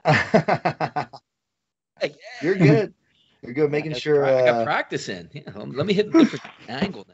Like, You're yeah, good. You're good. Making sure. I got practice in. Yeah, let me hit a different angle now.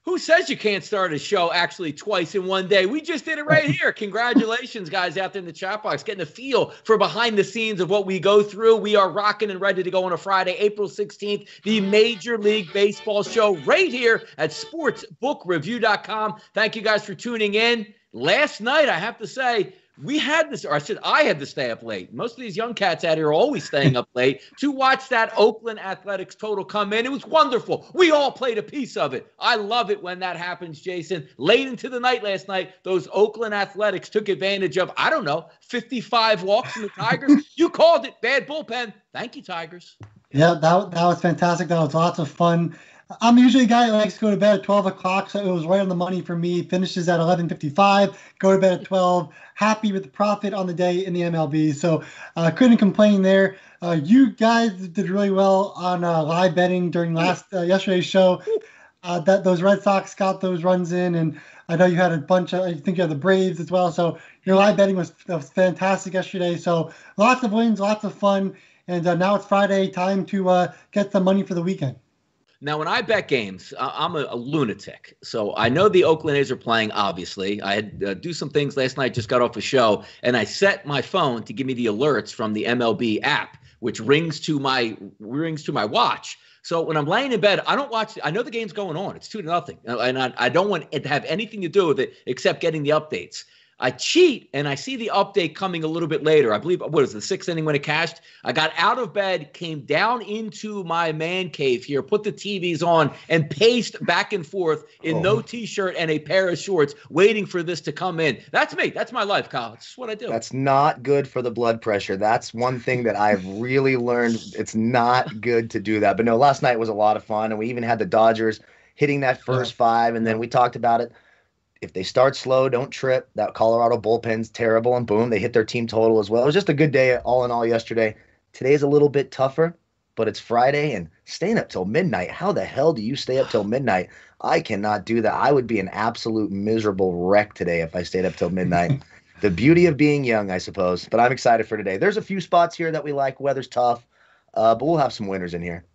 Who says you can't start a show actually twice in one day? We just did it right here. Congratulations, guys, out there in the chat box, getting a feel for behind the scenes of what we go through. We are rocking and ready to go on a Friday, April 16th, the Major League Baseball show right here at sportsbookreview.com. Thank you guys for tuning in. Last night, I have to say, we had this, or I had to stay up late. Most of these young cats out here are always staying up late to watch that Oakland Athletics total come in. It was wonderful. We all played a piece of it. I love it when that happens, Jason. Late into the night last night, those Oakland Athletics took advantage of, 55 walks from the Tigers. You called it. Bad bullpen. Thank you, Tigers. Yeah, that was fantastic. That was lots of fun. I'm usually a guy that likes to go to bed at 12 o'clock, so it was right on the money for me. Finishes at 11:55, go to bed at 12. Happy with the profit on the day in the MLB, so couldn't complain there. You guys did really well on live betting during yesterday's show. That those Red Sox got those runs in, and I know you had a bunch of. I think you had the Braves as well. So your live betting was fantastic yesterday. So lots of wins, lots of fun, and now it's Friday. Time to get some money for the weekend. Now, when I bet games, I'm a lunatic. So I know the Oakland A's are playing, obviously. I had do some things last night, just got off a show, and I set my phone to give me the alerts from the MLB app, which rings to my watch. So when I'm laying in bed, I don't watch. I know the game's going on. It's 2-0. And I don't want it to have anything to do with it except getting the updates. I cheat, and I see the update coming a little bit later. I believe, what is the sixth inning when it cashed? I got out of bed, came down into my man cave here, put the TVs on, and paced back and forth in no T-shirt and a pair of shorts, waiting for this to come in. That's me. That's my life, Kyle. It's just what I do. That's not good for the blood pressure. That's one thing that I've really learned. It's not good to do that. But no, last night was a lot of fun, and we even had the Dodgers hitting that first five, and then we talked about it. If they start slow, don't trip. That Colorado bullpen's terrible, and boom, they hit their team total as well. It was just a good day all in all yesterday. Today's a little bit tougher, but it's Friday, and staying up till midnight. How the hell do you stay up till midnight? I cannot do that. I would be an absolute miserable wreck today if I stayed up till midnight. The beauty of being young, I suppose. But I'm excited for today. There's a few spots here that we like. Weather's tough, but we'll have some winners in here.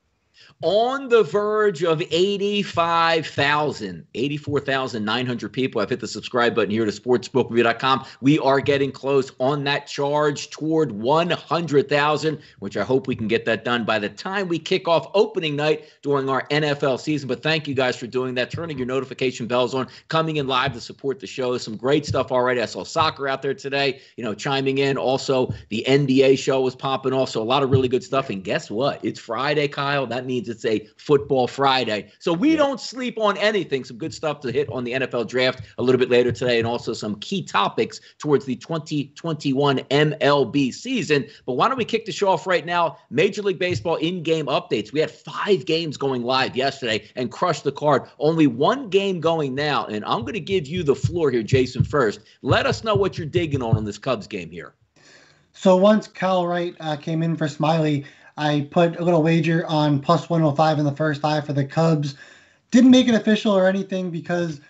On the verge of 84,900 people. I've hit the subscribe button here to sportsbookreview.com. We are getting close on that charge toward 100,000, which I hope we can get that done by the time we kick off opening night during our NFL season. But thank you guys for doing that, turning your notification bells on, coming in live to support the show. Some great stuff already. I saw soccer out there today, chiming in. Also, the NBA show was popping off. So a lot of really good stuff. And guess what? It's Friday, Kyle. That means it's a football Friday. So we don't sleep on anything. Some good stuff to hit on the NFL draft a little bit later today, and also some key topics towards the 2021 MLB season. But why don't we kick the show off right now? Major League Baseball in-game updates. We had 5 games going live yesterday and crushed the card. Only 1 game going now, and I'm going to give you the floor here, Jason, first. Let us know what you're digging on this Cubs game here. So once Kyle Wright came in for Smiley, I put a little wager on plus 105 in the first 5 for the Cubs. Didn't make it official or anything because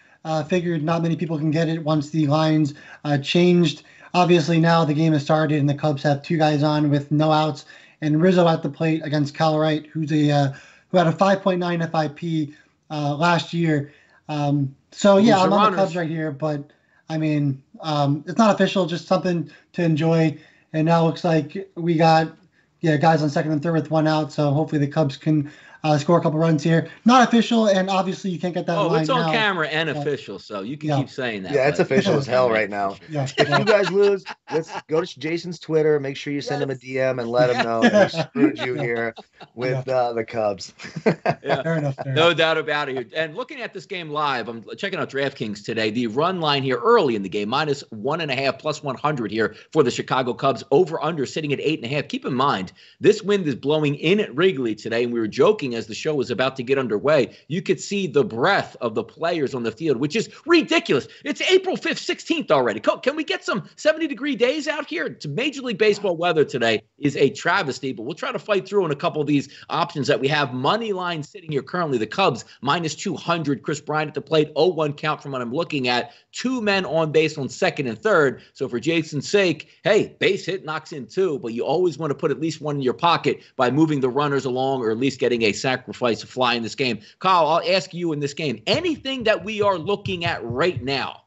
figured not many people can get it once the lines changed. Obviously, now the game has started and the Cubs have 2 guys on with no outs, and Rizzo at the plate against Kyle Wright, who had a 5.9 FIP last year. So yeah, I'm on the Cubs right here, but I mean, it's not official, just something to enjoy. And now it looks like we got guys on second and third with 1 out. So hopefully the Cubs can score a couple runs here. Not official, and obviously you can't get that line it's on now. camera and official, so you can keep saying that. Yeah, it's official as hell right now. Yeah. If you guys lose, let's go to Jason's Twitter. Make sure you send him a DM and let him know that he screwed you here with the Cubs. Fair enough. No doubt about it. And looking at this game live, I'm checking out DraftKings today. The run line here early in the game, -1.5, +100 here for the Chicago Cubs. Over under sitting at 8.5. Keep in mind, this wind is blowing in at Wrigley today, and we were joking as the show was about to get underway. You could see the breath of the players on the field, which is ridiculous. It's April 5th, 16th already. Can we get some 70-degree days out here? To Major League Baseball weather today is a travesty, but we'll try to fight through on a couple of these options that we have. Money line sitting here currently, the Cubs -200. Chris Bryant at the plate, 0-1 count from what I'm looking at. 2 men on base on second and third. So for Jason's sake, hey, base hit knocks in 2, but you always want to put at least one in your pocket by moving the runners along or at least getting a sacrifice fly in this game. Kyle, I'll ask you in this game, anything that we are looking at right now?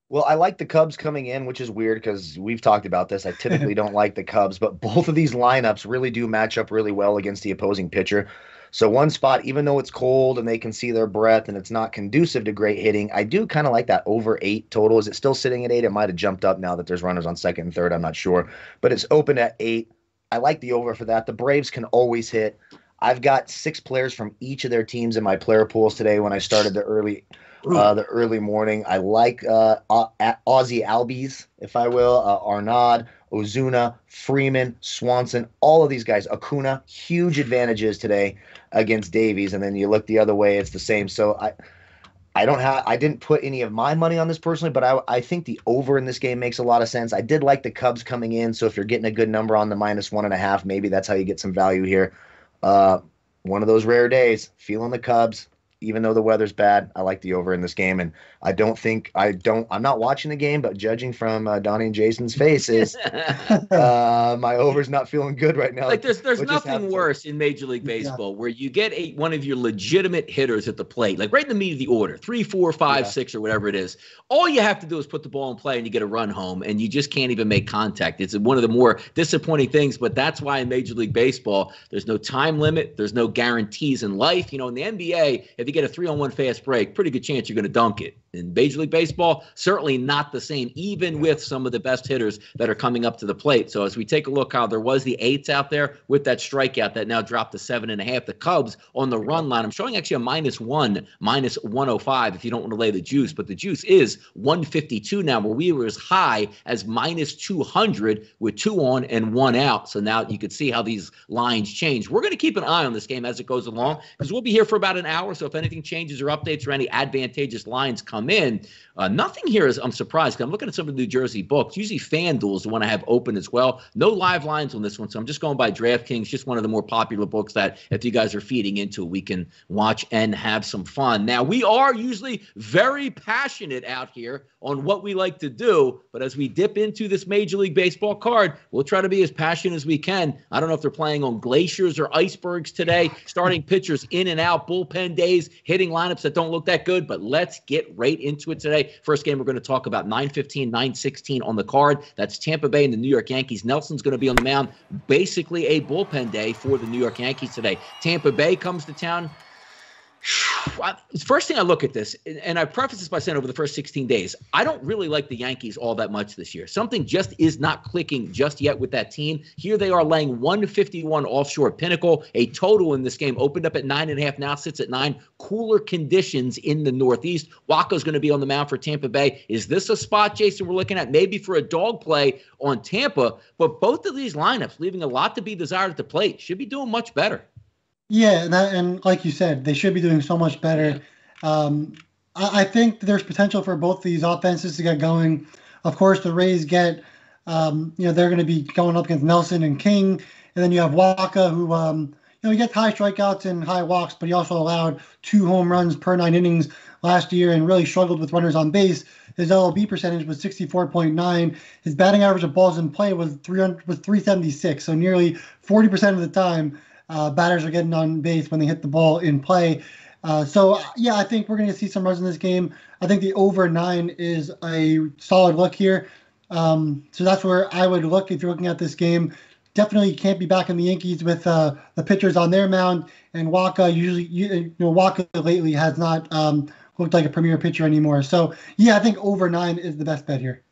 Well, I like the Cubs coming in, which is weird because we've talked about this. I typically don't like the Cubs, but both of these lineups really do match up really well against the opposing pitcher. So one spot, even though it's cold and they can see their breath and it's not conducive to great hitting, I do kind of like that over 8 total. Is it still sitting at 8? It might have jumped up now that there's runners on second and third. I'm not sure, but it's open at 8. I like the over for that. The Braves can always hit. I've got 6 players from each of their teams in my player pools today when I started the early morning. I like Aussie Albies, if I will, Arnaud, Ozuna, Freeman, Swanson, all of these guys. Acuna, huge advantages today against Davies, and then you look the other way, it's the same. So I didn't put any of my money on this personally, but I think the over in this game makes a lot of sense. I did like the Cubs coming in, so if you're getting a good number on the -1.5, maybe that's how you get some value here. One of those rare days, feeling the Cubs. Even though the weather's bad, I like the over in this game, and I'm not watching the game, but judging from Donnie and Jason's faces, my over's not feeling good right now. Like there's nothing worse in Major League Baseball where you get one of your legitimate hitters at the plate, like right in the meat of the order, 3, 4, 5, 6, or whatever it is. All you have to do is put the ball in play and you get a run home, and you just can't even make contact. It's one of the more disappointing things, but that's why in Major League Baseball, there's no time limit, there's no guarantees in life. You know, in the NBA, if you get a 3-on-1 fast break, pretty good chance you're going to dunk it. In Major League Baseball, certainly not the same, even with some of the best hitters that are coming up to the plate. So as we take a look how there was the 8s out there with that strikeout that now dropped to 7.5. The Cubs on the run line, I'm showing actually a -1, -105 if you don't want to lay the juice, but the juice is 152 now, where we were as high as -200 with 2 on and 1 out. So now you can see how these lines change. We're going to keep an eye on this game as it goes along because we'll be here for about an hour. So if anything changes or updates or any advantageous lines come in, nothing here is, I'm surprised because I'm looking at some of the New Jersey books. Usually FanDuel is the one I have open as well. No live lines on this one, so I'm just going by DraftKings, just one of the more popular books that if you guys are feeding into, we can watch and have some fun. Now, we are usually very passionate out here on what we like to do, but as we dip into this Major League Baseball card, we'll try to be as passionate as we can. I don't know if they're playing on glaciers or icebergs today, starting pitchers in and out, bullpen days, hitting lineups that don't look that good, but let's get right into it today. First game we're going to talk about 9:15, 9:16 on the card. That's Tampa Bay and the New York Yankees. Nelson's going to be on the mound. Basically a bullpen day for the New York Yankees today. Tampa Bay comes to town. First thing I look at this, and I preface this by saying over the first 16 days, I don't really like the Yankees all that much this year. Something just is not clicking just yet with that team. Here they are laying 151 offshore Pinnacle. A total in this game opened up at 9.5, now sits at 9. Cooler conditions in the Northeast. Waco's going to be on the mound for Tampa Bay. Is this a spot, Jason, we're looking at maybe for a dog play on Tampa? But both of these lineups leaving a lot to be desired at the plate. Should be doing much better. Yeah, and like you said, they should be doing so much better. I think there's potential for both these offenses to get going. Of course, the Rays get, they're going to be going up against Nelson and King. And then you have Waka, who, he gets high strikeouts and high walks, but he also allowed 2 home runs per 9 innings last year and really struggled with runners on base. His LOB percentage was 64.9. His batting average of balls in play was 376. So nearly 40% of the time, batters are getting on base when they hit the ball in play. I think we're going to see some runs in this game. I think the over 9 is a solid look here. So that's where I would look if you're looking at this game. definitely can't be back in the Yankees with the pitchers on their mound. And Waka Waka lately has not looked like a premier pitcher anymore. So yeah, I think over 9 is the best bet here.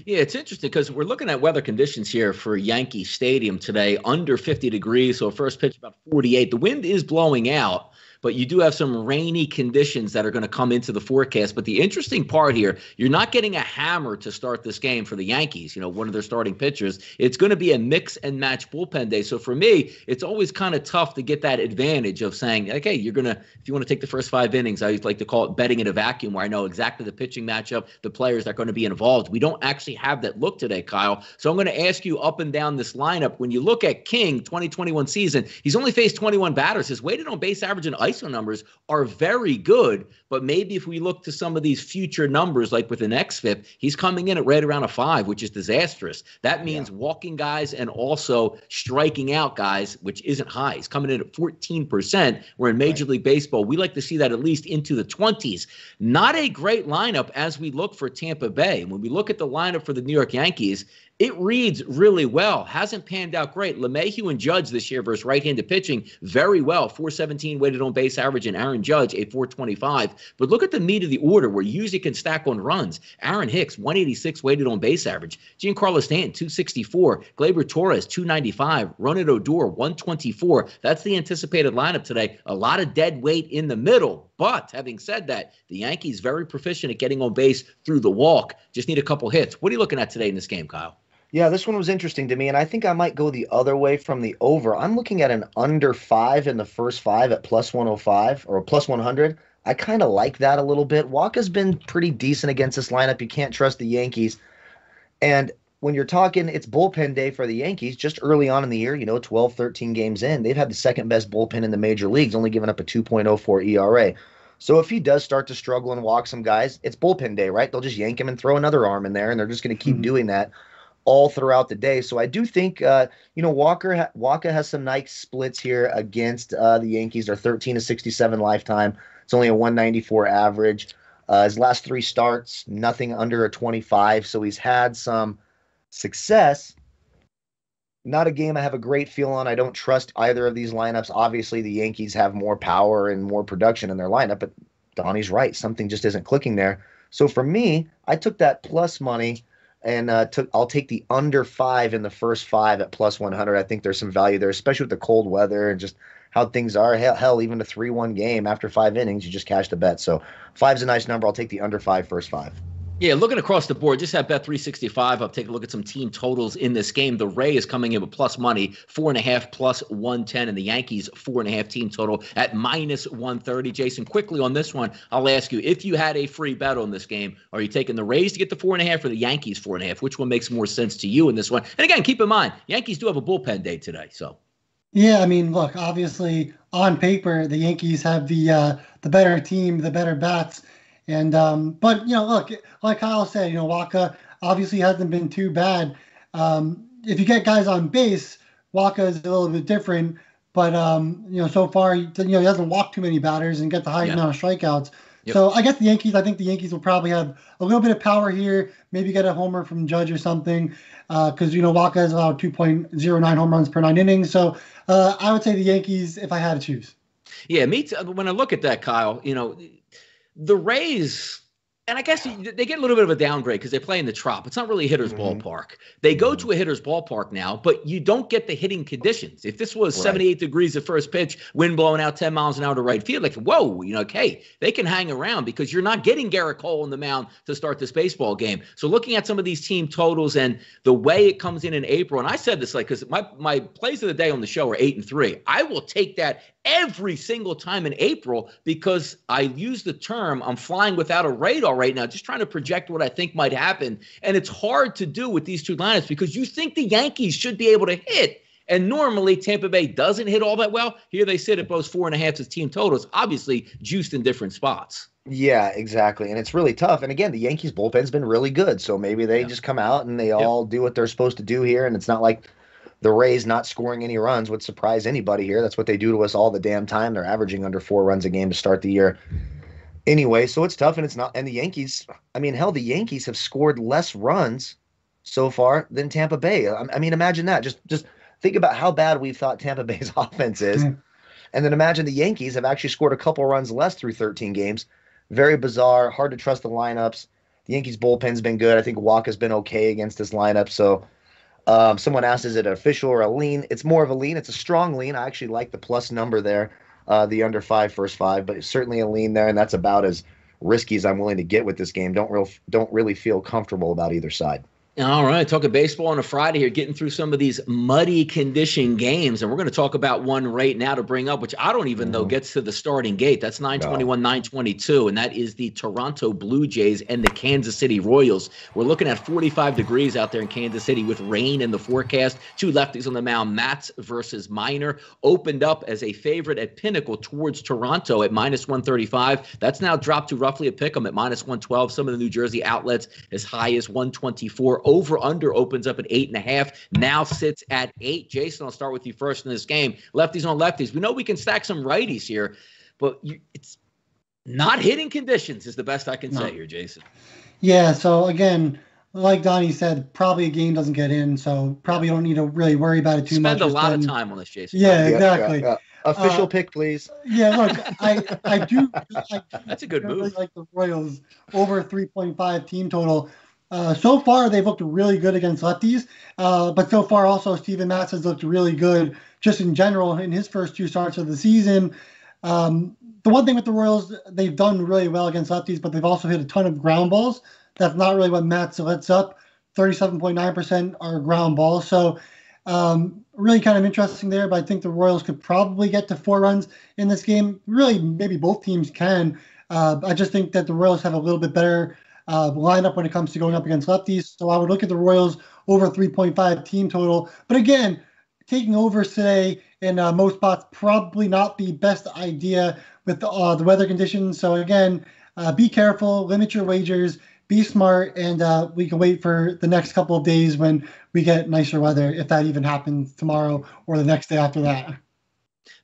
Yeah, it's interesting because we're looking at weather conditions here for Yankee Stadium today, under 50 degrees. So first pitch about 48. The wind is blowing out, but you do have some rainy conditions that are going to come into the forecast. But the interesting part here, you're not getting a hammer to start this game for the Yankees, one of their starting pitchers. It's going to be a mix and match bullpen day. So for me, it's always kind of tough to get that advantage of saying, okay, if you want to take the first 5 innings, I like to call it betting in a vacuum, where I know exactly the pitching matchup, the players that are going to be involved. We don't actually have that look today, Kyle. So I'm going to ask you up and down this lineup. When you look at King, 2021 season, he's only faced 21 batters. His weighted on base average and ISO numbers are very good, but maybe if we look to some of these future numbers, like with an xFIP, he's coming in at right around a 5, which is disastrous. That means walking guys and also striking out guys, which isn't high. He's coming in at 14%, where in Major League Baseball, we like to see that at least into the 20s. Not a great lineup as we look for Tampa Bay. When we look at the lineup for the New York Yankees, it reads really well. Hasn't panned out great. LeMahieu and Judge this year versus right-handed pitching very well. 417 weighted on base average, and Aaron Judge a 425. But look at the meat of the order where you usually can stack on runs. Aaron Hicks 186 weighted on base average. Giancarlo Stanton 264. Gleyber Torres 295. Ronald Odor 124. That's the anticipated lineup today. A lot of dead weight in the middle. But having said that, the Yankees very proficient at getting on base through the walk. Just need a couple hits. What are you looking at today in this game, Kyle? Yeah, this one was interesting to me, and I think I might go the other way from the over. I'm looking at an under 5 in the first 5 at plus 105 or plus 100. I kind of like that a little bit. Waka's been pretty decent against this lineup. You can't trust the Yankees. And when you're talking, it's bullpen day for the Yankees just early on in the year, 12, 13 games in. They've had the second best bullpen in the major leagues, only giving up a 2.04 ERA. So if he does start to struggle and walk some guys, it's bullpen day, right? They'll just yank him and throw another arm in there, and they're just going to keep doing that all throughout the day. So I do think, Waka has some nice splits here against the Yankees. They're 13-67 lifetime. It's only a 194 average. His last 3 starts, nothing under a 25. So he's had some success. Not a game I have a great feel on. I don't trust either of these lineups. Obviously, the Yankees have more power and more production in their lineup, but Donnie's right. Something just isn't clicking there. So for me, I took that plus money and I'll take the under 5 in the first 5 at plus 100. I think there's some value there, especially with the cold weather and just how things are. Hell, even a 3-1 game after 5 innings, you just cashed a bet. So 5's a nice number. I'll take the under 5 first 5. Yeah, looking across the board, just have Bet365. I'll take a look at some team totals in this game. The Rays coming in with plus money, 4.5 plus 110, and the Yankees 4.5 team total at minus 130. Jason, quickly on this one, I'll ask you, if you had a free bet on this game, are you taking the Rays to get the 4.5 or the Yankees 4.5? Which one makes more sense to you in this one? And again, keep in mind, Yankees do have a bullpen day today, so. Yeah, I mean, look, obviously on paper, the Yankees have the better team, the better bats. And but look, like Kyle said, Waka obviously hasn't been too bad. If you get guys on base, Waka is a little bit different. But so far, he hasn't walked too many batters and get the high amount of strikeouts. Yep. So I think the Yankees will probably have a little bit of power here. Maybe get a homer from Judge or something, because Waka has allowed 2.09 home runs per 9 innings. So I would say the Yankees if I had to choose. Yeah, me too. When I look at that, Kyle, the Rays, and I guess they get a little bit of a downgrade because they play in the Trop. It's not really a hitter's ballpark. They go to a hitter's ballpark now, but you don't get the hitting conditions. If this was 78 degrees at first pitch, wind blowing out 10 miles an hour to right field, like, whoa, okay, they can hang around because you're not getting Garrett Cole on the mound to start this baseball game. So looking at some of these team totals and the way it comes in April, and I said this, because my plays of the day on the show are 8-3. I will take that every single time in April because I use the term I'm flying without a radar right now, just trying to project what I think might happen. And it's hard to do with these two lineups because you think the Yankees should be able to hit. And normally Tampa Bay doesn't hit all that well. Here they sit at both 4.5 as team totals, obviously juiced in different spots. Yeah, exactly. And it's really tough. And again, the Yankees bullpen's been really good. So maybe they just come out and they all do what they're supposed to do here. And it's not like the Rays not scoring any runs would surprise anybody here. That's what they do to us all the damn time. They're averaging under 4 runs a game to start the year. Anyway, so it's tough, and it's not. And the Yankees, the Yankees have scored less runs so far than Tampa Bay. I mean, imagine that. Just think about how bad we thought Tampa Bay's offense is. And then imagine the Yankees have actually scored a couple runs less through 13 games. Very bizarre, hard to trust the lineups. The Yankees bullpen's been good. I think Walker's been okay against this lineup. So someone asked, is it an official or a lean? It's more of a lean. It's a strong lean. I actually like the plus number there, the under 5 first 5, but it's certainly a lean there, and that's about as risky as I'm willing to get with this game. Don't really feel comfortable about either side. All right, talking baseball on a Friday here, getting through some of these muddy condition games, and we're going to talk about one right now to bring up, which I don't even know gets to the starting gate. That's 9:21, 9:22, and that is the Toronto Blue Jays and the Kansas City Royals. We're looking at 45 degrees out there in Kansas City with rain in the forecast. Two lefties on the mound, Matz versus Minor, opened up as a favorite at Pinnacle towards Toronto at -135. That's now dropped to roughly a pick 'em at -112. Some of the New Jersey outlets as high as 124. Over-under opens up at 8.5. Now sits at 8. Jason, I'll start with you first in this game. Lefties on lefties. We know we can stack some righties here, but it's not hitting conditions is the best I can say here, Jason. Yeah, so again, like Donnie said, probably a game doesn't get in, so probably don't need to really worry about it too much. Spend a lot of time on this, Jason. Yeah, exactly. Yeah. Official pick, please. Yeah, look, I do. That's a good move. Really like the Royals over 3.5 team total. So far, they've looked really good against lefties, but so far also Steven Matz has looked really good just in general in his first 2 starts of the season. The one thing with the Royals, they've done really well against lefties, but they've also hit a ton of ground balls. That's not really what Matz lets up. 37.9% are ground balls. So really kind of interesting there, but I think the Royals could probably get to 4 runs in this game. Really, maybe both teams can. I just think that the Royals have a little bit better lineup when it comes to going up against lefties. So I would look at the Royals over 3.5 team total. But again, taking overs today in most spots, probably not the best idea with the weather conditions. So again, be careful, limit your wagers, be smart, and we can wait for the next couple of days when we get nicer weather, if that even happens tomorrow or the next day after that.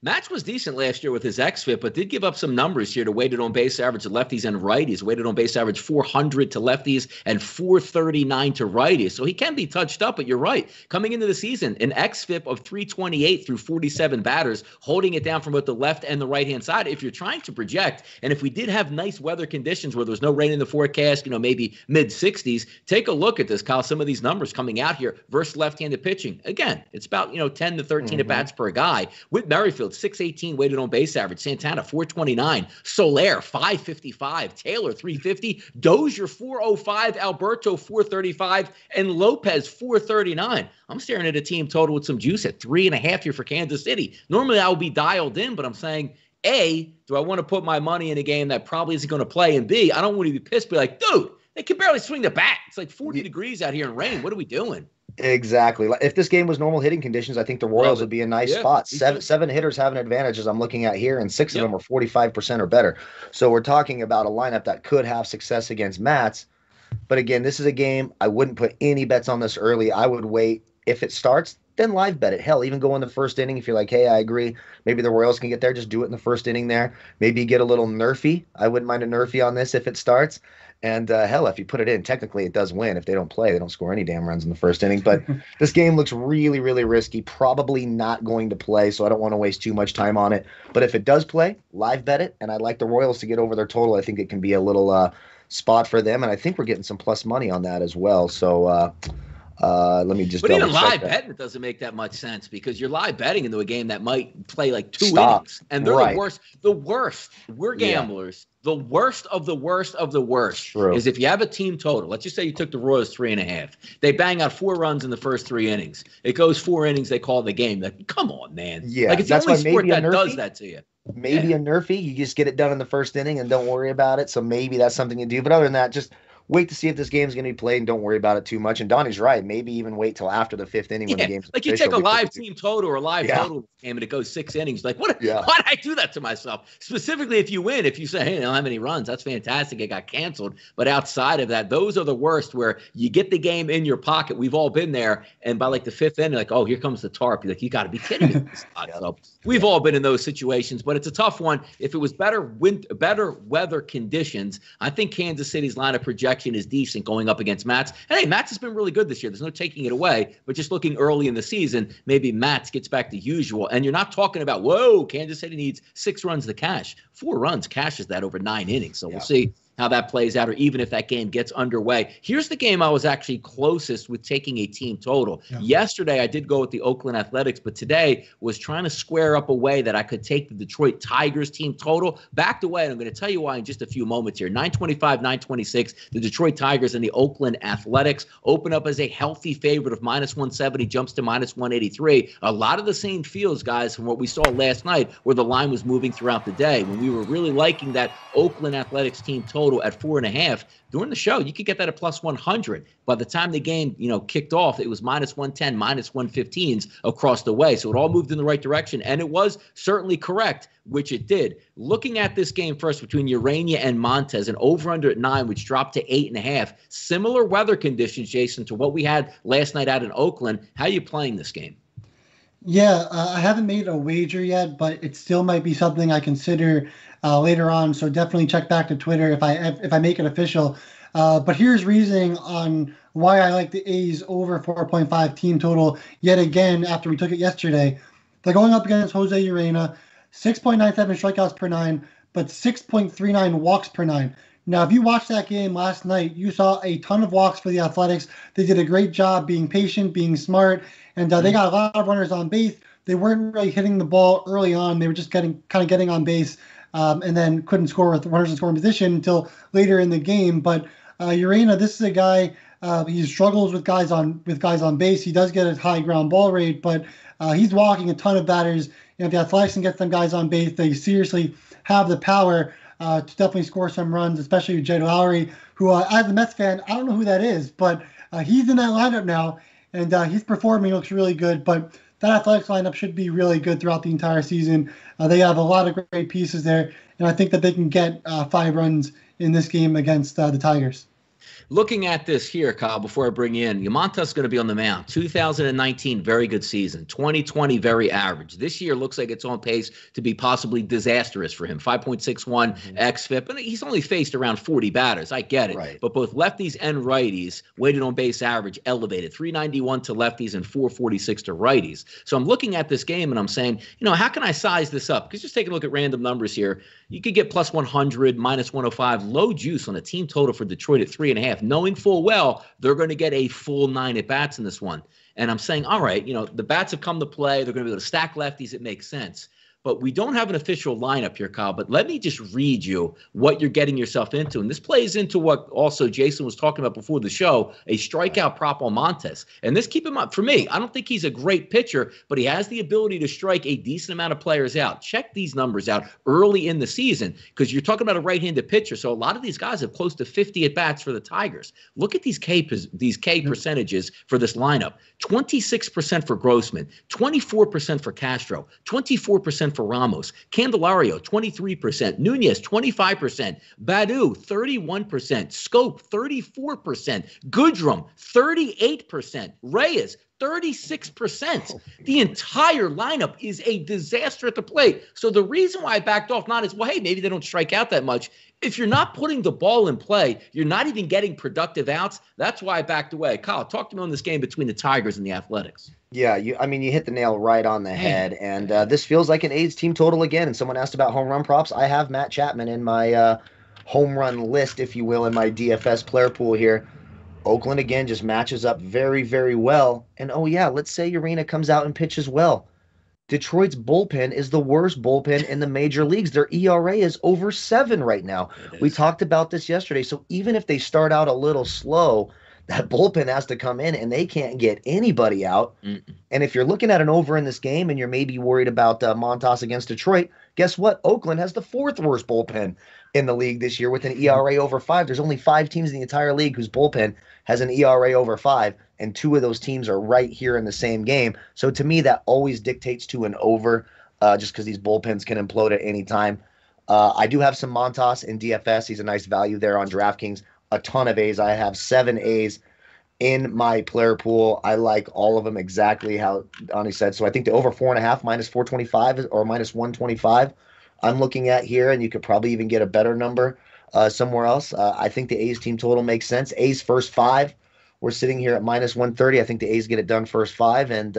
Match was decent last year with his xFIP, but did give up some numbers here to weighted on base average to lefties and righties. Weighted on base average 400 to lefties and 439 to righties. So he can be touched up, but you're right. Coming into the season, an xFIP of 328 through 47 batters, holding it down from both the left and the right-hand side. If you're trying to project, and if we did have nice weather conditions where there's no rain in the forecast, maybe mid-60s, take a look at this, Kyle. Some of these numbers coming out here versus left-handed pitching. Again, it's about 10 to 13 at-bats per guy. With Merrifield, 618 weighted on base average. Santana, 429. Soler, 555. Taylor, 350. Dozier, 405. Alberto, 435. And Lopez, 439. I'm staring at a team total with some juice at 3.5 here for Kansas City. Normally, I would be dialed in, but I'm saying, A, do I want to put my money in a game that probably isn't going to play? And B, I don't want to be pissed, be like, dude, they can barely swing the bat. It's like 40 degrees out here in rain. What are we doing? Exactly. If this game was normal hitting conditions, I think the Royals would be a nice spot. Seven hitters have an advantage, as I'm looking at here, and 6 of them are 45% or better. So we're talking about a lineup that could have success against Matz. But again, this is a game I wouldn't put any bets on this early. I would wait. If it starts, then live bet it. Hell, even go in the first inning if you're like, hey, I agree. Maybe the Royals can get there. Just do it in the first inning there. Maybe get a little nerfy. I wouldn't mind a nerfy on this if it starts. And hell, if you put it in, technically it does win. If they don't play, they don't score any damn runs in the first inning. But this game looks really, really risky. Probably not going to play, so I don't want to waste too much time on it. But if it does play, live bet it. And I'd like the Royals to get over their total. I think it can be a little spot for them. And I think we're getting some plus money on that as well. So let me just. But even live betting, it doesn't make that much sense because you're live betting into a game that might play like 2 innings, and they're the worst. The worst. We're gamblers. Yeah. The worst of the worst of the worst is if you have a team total. Let's just say you took the Royals 3.5. They bang out 4 runs in the first 3 innings. It goes 4 innings. They call the game. Like, come on, man. Yeah, like it's the only sport that does that to you. Maybe a nerfy. You just get it done in the first inning and don't worry about it. So maybe that's something you do. But other than that, just wait to see if this game's going to be played and don't worry about it too much. And Donnie's right. Maybe even wait till after the 5th inning when the game's like you take a live team total or a live total game and it goes 6 innings. Like, why did I do that to myself? Specifically, if you win, if you say, hey, I don't have any runs, that's fantastic. It got canceled. But outside of that, those are the worst where you get the game in your pocket. We've all been there. And by like the 5th inning, like, oh, here comes the tarp. You're like, you got to be kidding me. So we've all been in those situations, but it's a tough one. If it was better weather conditions, I think Kansas City's lineup projects direction is decent going up against Mats. And hey, Mats has been really good this year. There's no taking it away. But just looking early in the season, maybe Mats gets back to usual. And you're not talking about, whoa, Kansas City needs 6 runs to cash. 4 runs cashes that over 9 innings. So we'll see how that plays out, or even if that game gets underway. Here's the game I was actually closest with taking a team total. Yeah. Yesterday, I did go with the Oakland Athletics, but today was trying to square up a way that I could take the Detroit Tigers team total. Backed away, and I'm going to tell you why in just a few moments here. 925, 926, the Detroit Tigers and the Oakland Athletics open up as a healthy favorite of -170, jumps to -183. A lot of the same feels, guys, from what we saw last night, where the line was moving throughout the day. When we were really liking that Oakland Athletics team total at 4.5 during the show, you could get that at +100. By the time the game, kicked off, it was -110, -115s across the way. So it all moved in the right direction, and it was certainly correct, which it did. Looking at this game first between Urania and Montez, an over/under at 9, which dropped to 8.5. Similar weather conditions, Jason, to what we had last night out in Oakland. How are you playing this game? Yeah, I haven't made a wager yet, but it still might be something I consider later on. So definitely check back to Twitter if I make it official. But here's reasoning on why I like the A's over 4.5 team total yet again after we took it yesterday. They're going up against Jose Urena, 6.97 strikeouts per 9, but 6.39 walks per 9. Now, if you watched that game last night, you saw a ton of walks for the Athletics. They did a great job being patient, being smart, and they got a lot of runners on base. They weren't really hitting the ball early on. They were just getting on base, and then couldn't score with runners in scoring position until later in the game. But Urena, this is a guy. He struggles with guys on base. He does get a high ground ball rate, but he's walking a ton of batters. If the Athletics can get some guys on base, they seriously have the power to definitely score some runs, especially with Jed Lowry, who, as a Mets fan, I don't know who that is, but he's in that lineup now, and he's performing. Looks really good. But that Athletics lineup should be really good throughout the entire season. They have a lot of great pieces there, and I think that they can get 5 runs in this game against the Tigers. Looking at this here, Kyle, before I bring you in, Yamantas is going to be on the mound. 2019, very good season. 2020, very average. This year looks like it's on pace to be possibly disastrous for him. 5.61 xFIP, and he's only faced around 40 batters. I get it. Right. But both lefties and righties, weighted on base average, elevated. 391 to lefties and 446 to righties. So I'm looking at this game and I'm saying, how can I size this up? Because just take a look at random numbers here. You could get +100, -105, low juice on a team total for Detroit at 3.5, knowing full well they're going to get a full 9 at-bats in this one. And I'm saying, all right, the bats have come to play. They're going to be able to stack lefties. It makes sense. But we don't have an official lineup here, Kyle. But let me just read you what you're getting yourself into. And this plays into what also Jason was talking about before the show, a strikeout prop on Montez. And this, keep in mind, for me, I don't think he's a great pitcher, but he has the ability to strike a decent amount of players out. Check these numbers out early in the season, because you're talking about a right-handed pitcher. So a lot of these guys have close to 50 at-bats for the Tigers. Look at these K percentages for this lineup. 26% for Grossman, 24% for Castro, 24% for Ramos, Candelario, 23%, Nunez, 25%, Badu, 31%, Scope, 34%, Goodrum, 38%, Reyes, 36%. The entire lineup is a disaster at the plate. So the reason why I backed off, not is, well, hey, maybe they don't strike out that much. If you're not putting the ball in play, you're not even getting productive outs. That's why I backed away. Kyle, talk to me on this game between the Tigers and the Athletics. Yeah, you hit the nail right on the head. And this feels like an A's team total again. And someone asked about home run props. I have Matt Chapman in my home run list, if you will, in my DFS player pool here. Oakland, again, just matches up very, very well. And, let's say Urena comes out and pitches well. Detroit's bullpen is the worst bullpen in the major leagues. Their ERA is over 7 right now. We talked about this yesterday. So even if they start out a little slow, that bullpen has to come in, and they can't get anybody out. And if you're looking at an over in this game and you're maybe worried about Montas against Detroit, guess what? Oakland has the 4th worst bullpen in the league this year with an ERA over 5. There's only 5 teams in the entire league whose bullpen has an ERA over 5, and 2 of those teams are right here in the same game. So to me, that always dictates to an over, just because these bullpens can implode at any time. I do have some Montas in DFS. He's a nice value there on DraftKings. A ton of A's. I have 7 A's in my player pool. I like all of them exactly how Donnie said. So I think the over 4.5 -425 or -125 I'm looking at here, and you could probably even get a better number somewhere else. I think the A's team total makes sense. A's first 5. We're sitting here at -130. I think the A's get it done first 5. And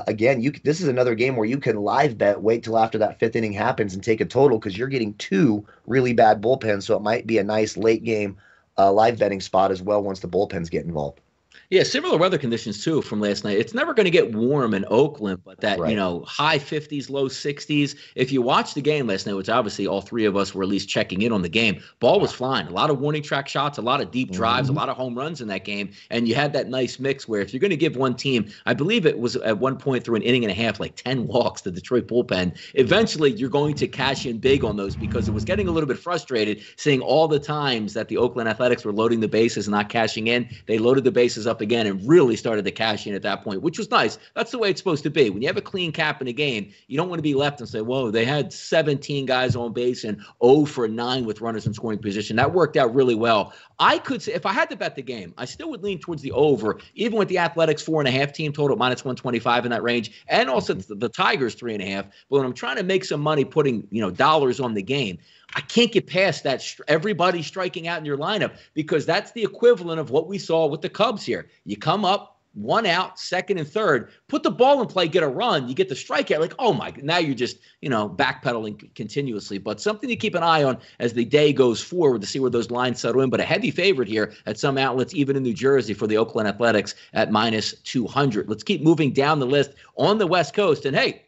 again, this is another game where you can live bet, wait till after that 5th inning happens and take a total, because you're getting 2 really bad bullpens. So it might be a nice late game live betting spot as well once the bullpens get involved. Yeah, similar weather conditions, too, from last night. It's never going to get warm in Oakland, but that, Right. high 50s, low 60s. If you watch the game last night, which obviously all 3 of us were at least checking in on the game, ball was flying. A lot of warning track shots, a lot of deep drives, a lot of home runs in that game. And you had that nice mix where if you're going to give one team, I believe it was at one point through an inning and a half, like 10 walks to Detroit bullpen, eventually you're going to cash in big on those, because it was getting a little bit frustrated seeing all the times that the Oakland Athletics were loading the bases and not cashing in. They loaded the bases up again and really started to cash in at that point, which was nice. That's the way it's supposed to be. When you have a clean cap in a game, you don't want to be left and say, whoa, they had 17 guys on base and 0 for 9 with runners in scoring position. That worked out really well. I could say, if I had to bet the game, I still would lean towards the over, even with the Athletics 4.5 team total at -125 in that range, and also the Tigers 3.5. But when I'm trying to make some money putting, dollars on the game, I can't get past that everybody striking out in your lineup, because that's the equivalent of what we saw with the Cubs here. You come up, 1 out, 2nd and 3rd, put the ball in play, get a run, you get the strikeout. Like, oh my, now you're just, backpedaling continuously. But something to keep an eye on as the day goes forward to see where those lines settle in. But a heavy favorite here at some outlets, even in New Jersey, for the Oakland Athletics at -200. Let's keep moving down the list on the West Coast. And hey,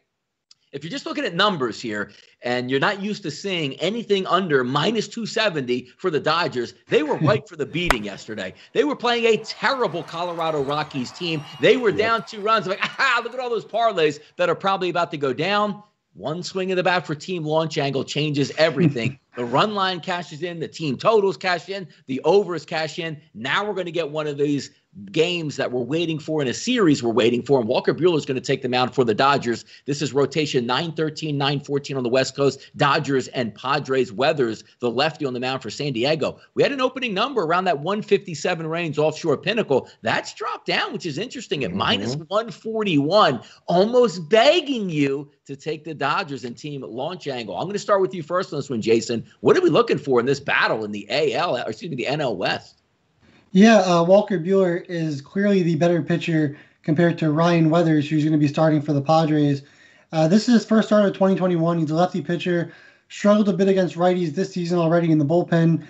if you're just looking at numbers here and you're not used to seeing anything under -270 for the Dodgers, they were right for the beating yesterday. They were playing a terrible Colorado Rockies team. They were down 2 runs. Like, look at all those parlays that are probably about to go down. One swing of the bat for team launch angle changes everything. The run line cashes in, the team totals cash in, the overs cash in. Now we're going to get one of these games that we're waiting for in a series we're waiting for, and Walker Buehler is going to take them out for the Dodgers. This is rotation 9-13, 9-14 on the West Coast. Dodgers and Padres. Weathers, the lefty on the mound for San Diego. We had an opening number around that 157 range offshore Pinnacle. That's dropped down, which is interesting, at -141, almost begging you to take the Dodgers and team launch angle. I'm going to start with you first on this one, Jason. What are we looking for in this battle in the the NL West? Yeah, Walker Buehler is clearly the better pitcher compared to Ryan Weathers, who's going to be starting for the Padres. This is his first start of 2021. He's a lefty pitcher, struggled a bit against righties this season already in the bullpen.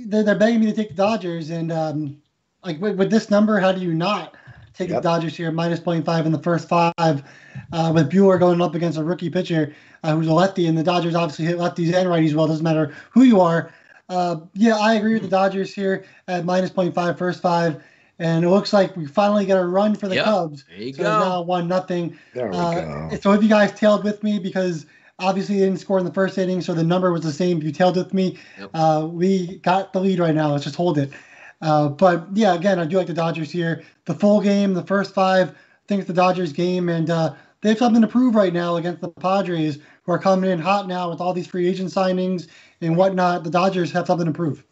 They're begging me to take the Dodgers, and with this number, how do you not take the Dodgers here, -0.5 in the first 5, with Buehler going up against a rookie pitcher who's a lefty, and the Dodgers obviously hit lefties and righties well. Doesn't matter who you are. I agree with the Dodgers here at -0.5 first 5, and it looks like we finally get a run for the Cubs. There you go. It's now 1-0. There we go. So if you guys tailed with me, because obviously they didn't score in the first inning, so the number was the same. If you tailed with me, we got the lead right now. Let's just hold it. Again, I do like the Dodgers here. The full game, the first 5, I think it's the Dodgers game, and they have something to prove right now against the Padres, who are coming in hot now with all these free agent signings and whatnot. The Dodgers have something to prove.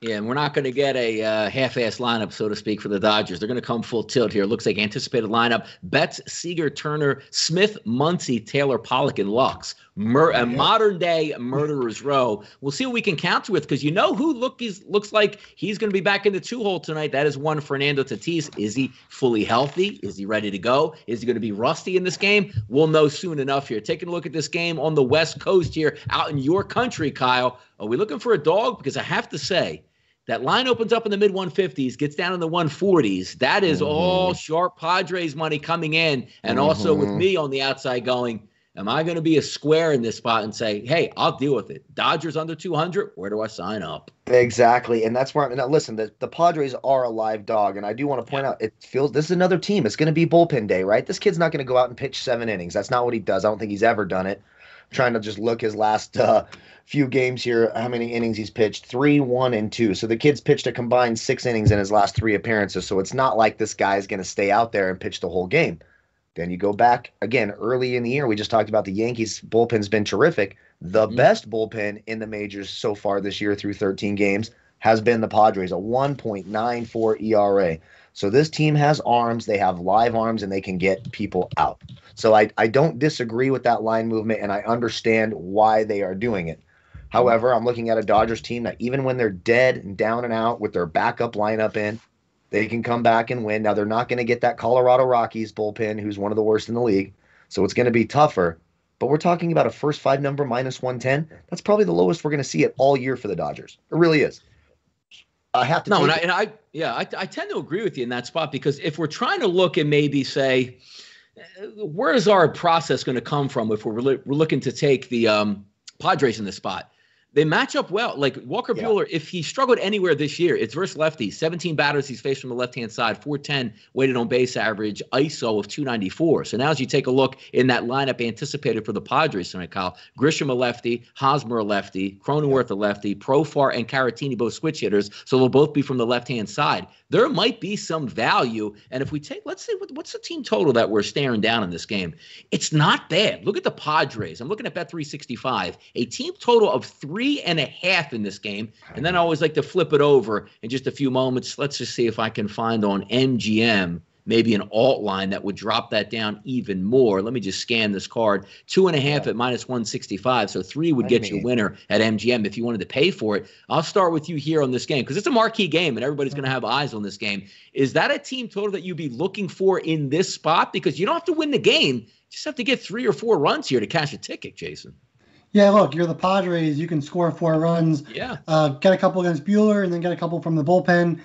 Yeah, and we're not going to get a half-ass lineup, so to speak, for the Dodgers. They're going to come full tilt here. Looks like anticipated lineup: Betts, Seager, Turner, Smith, Muncy, Taylor, Pollock, and Lux. A modern-day murderer's row. We'll see what we can counter with, because who looks like he's going to be back in the 2-hole tonight. That is one Fernando Tatis. Is he fully healthy? Is he ready to go? Is he going to be rusty in this game? We'll know soon enough here. Taking a look at this game on the West Coast here, out in your country, Kyle. Are we looking for a dog? Because I have to say, that line opens up in the mid-150s, gets down in the 140s. That is all sharp Padres money coming in. And also with me on the outside going, am I going to be a square in this spot and say, hey, I'll deal with it? Dodgers under 200, where do I sign up? Exactly. And that's where now listen, the Padres are a live dog. And I do want to point out, this is another team. It's going to be bullpen day, right? This kid's not going to go out and pitch 7 innings. That's not what he does. I don't think he's ever done it. I'm trying to just look his last few games here, how many innings he's pitched: 3, 1, and 2. So the kid's pitched a combined 6 innings in his last 3 appearances. So it's not like this guy is going to stay out there and pitch the whole game. Then you go back again early in the year. We just talked about the Yankees bullpen's been terrific. The best bullpen in the majors so far this year through 13 games, has been the Padres, a 1.94 ERA. So this team has arms, they have live arms, and they can get people out. So I don't disagree with that line movement, and I understand why they are doing it. However, I'm looking at a Dodgers team that even when they're dead and down and out with their backup lineup in, they can come back and win. Now, they're not going to get that Colorado Rockies bullpen, who's one of the worst in the league, so it's going to be tougher. But we're talking about a first five number minus 110. That's probably the lowest we're going to see it all year for the Dodgers. It really is. I have to. No, I tend to agree with you in that spot, because if we're trying to look and maybe say, where is our process going to come from if we're looking to take the Padres in this spot? They match up well. Like Walker Buehler, if he struggled anywhere this year, it's versus lefties. 17 batters he's faced from the left-hand side, 410 weighted on base average, ISO of 294. So now as you take a look in that lineup anticipated for the Padres tonight, Kyle, Grisham a lefty, Hosmer a lefty, Cronenworth a lefty, Profar and Caratini both switch hitters, so they'll both be from the left-hand side. There might be some value. And if we take, let's say, what's the team total that we're staring down in this game? It's not bad. Look at the Padres. I'm looking at Bet365, a team total of 3.5 in this game. And then I always like to flip it over in just a few moments. Let's just see if I can find on MGM maybe an alt line that would drop that down even more. Let me just scan this card. 2.5 at minus 165. So 3 would get you a winner at MGM if you wanted to pay for it. I'll start with you here on this game because it's a marquee game and everybody's going to have eyes on this game. Is that a team total that you'd be looking for in this spot? Because you don't have to win the game. You just have to get 3 or 4 runs here to cash a ticket, Jason. Yeah, look, you're the Padres. You can score 4 runs. Yeah. Get a couple against Buehler and then get a couple from the bullpen.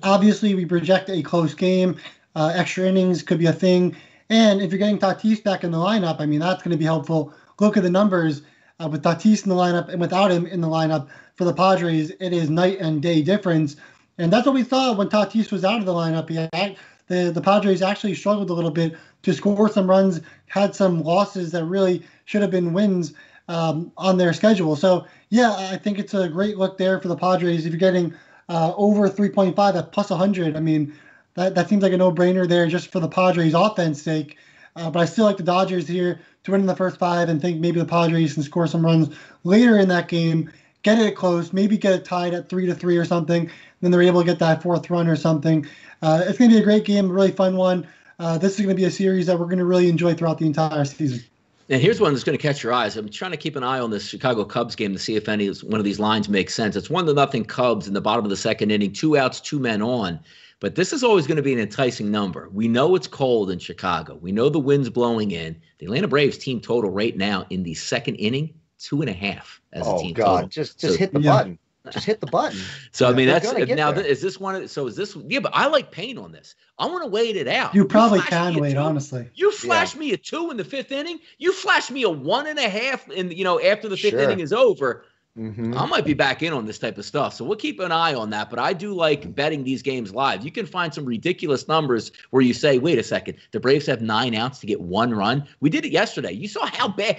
Obviously, we project a close game. Extra innings could be a thing. And if you're getting Tatis back in the lineup, I mean, that's going to be helpful. Look at the numbers with Tatis in the lineup and without him in the lineup for the Padres. It is night and day difference. And that's what we saw when Tatis was out of the lineup. The Padres actually struggled a little bit to score some runs, had some losses that really should have been wins on their schedule. So, yeah, I think it's a great look there for the Padres. If you're getting over 3.5 at plus 100, I mean, that seems like a no-brainer there just for the Padres' offense sake. But I still like the Dodgers here to win in the first 5 and think maybe the Padres can score some runs later in that game, get it close, maybe get it tied at 3-3 or something. Then they're able to get that 4th run or something. It's going to be a great game, a really fun one. This is going to be a series that we're going to really enjoy throughout the entire season. And here's one that's going to catch your eyes. I'm trying to keep an eye on this Chicago Cubs game to see if one of these lines makes sense. It's 1-0 Cubs in the bottom of the 2nd inning, 2 outs, 2 men on. But this is always going to be an enticing number. We know it's cold in Chicago. We know the wind's blowing in. The Atlanta Braves team total right now in the 2nd inning, 2.5 as a team total. Just hit the button. Just hit the button. So, I mean, that's now. Is this one? So, is this? Yeah, but I like paying on this. I want to wait it out. You probably can wait, honestly. You flash me a 2 in the 5th inning. You flash me a 1.5 in after the 5th inning is over. Mm-hmm. I might be back in on this type of stuff. So we'll keep an eye on that. But I do like betting these games live. You can find some ridiculous numbers where you say, wait a second, the Braves have 9 outs to get 1 run. We did it yesterday. You saw how bad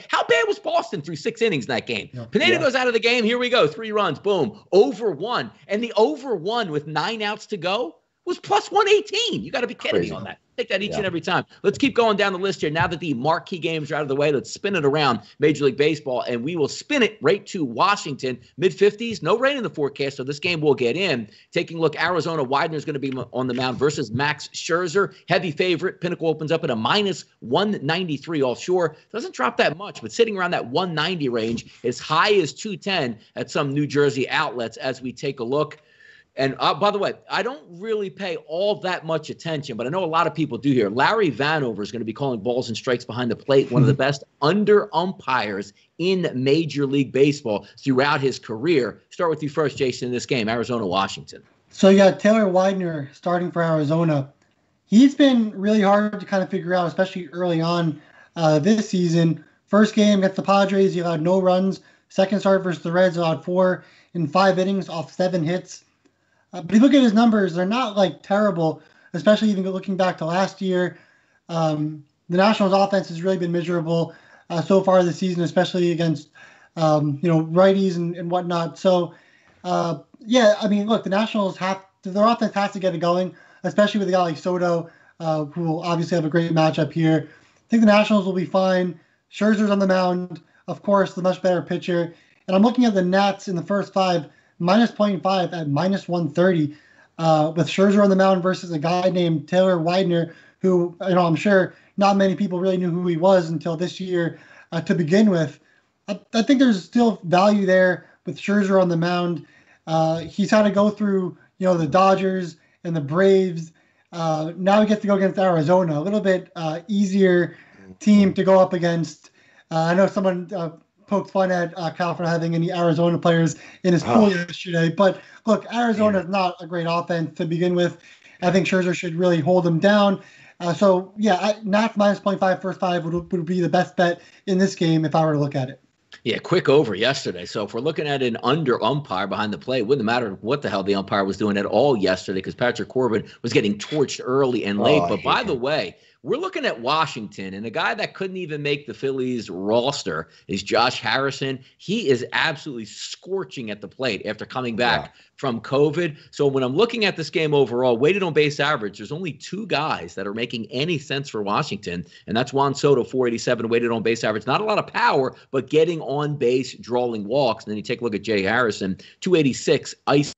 was Boston through 6 innings in that game. Yeah. Pineda goes out of the game. Here we go. 3 runs. Boom. Over 1. And the over 1 with 9 outs to go was plus 118. You got to be kidding me on that. Take that each and every time. Let's keep going down the list here. Now that the marquee games are out of the way, let's spin it around Major League Baseball, and we will spin it right to Washington. Mid-50s, no rain in the forecast, so this game will get in. Taking a look, Arizona, Widener is going to be on the mound versus Max Scherzer. Heavy favorite. Pinnacle opens up at a minus 193 offshore. Doesn't drop that much, but sitting around that 190 range, as high as 210 at some New Jersey outlets as we take a look. And by the way, I don't really pay all that much attention, but I know a lot of people do here. Larry Vanover is going to be calling balls and strikes behind the plate, one of the best under umpires in Major League Baseball throughout his career. Start with you first, Jason, in this game, Arizona-Washington. So you got Taylor Widener starting for Arizona. He's been really hard to kind of figure out, especially early on this season. First game against the Padres, he allowed no runs. Second start versus the Reds, allowed 4 in 5 innings off 7 hits. But if you look at his numbers, they're not like terrible, especially even looking back to last year. The Nationals offense has really been miserable so far this season, especially against, righties and whatnot. So, I mean, look, the Nationals their offense has to get it going, especially with a guy like Soto, who will obviously have a great matchup here. I think the Nationals will be fine. Scherzer's on the mound, of course, the much better pitcher. And I'm looking at the Nats in the first 5 minus 0.5 at minus 130, with Scherzer on the mound versus a guy named Taylor Widener, who, I'm sure not many people really knew who he was until this year to begin with. I think there's still value there with Scherzer on the mound. He's had to go through, the Dodgers and the Braves. Now he gets to go against Arizona, a little bit easier team to go up against. I know someone poked fun at Cal for having any Arizona players in his pool yesterday. But look, Arizona is not a great offense to begin with. I think Scherzer should really hold them down. Nats minus 0.5 first five would be the best bet in this game if I were to look at it. Yeah, quick over yesterday. So if we're looking at an under umpire behind the plate, it wouldn't matter what the hell the umpire was doing at all yesterday because Patrick Corbin was getting torched early and late. But by the way, we're looking at Washington, and a guy that couldn't even make the Phillies roster is Josh Harrison. He is absolutely scorching at the plate after coming back from COVID. So when I'm looking at this game overall, weighted on base average, there's only two guys that are making any sense for Washington, and that's Juan Soto, 487, weighted on base average. Not a lot of power, but getting on base, drawing walks. And then you take a look at Jay Harrison, 286, ice.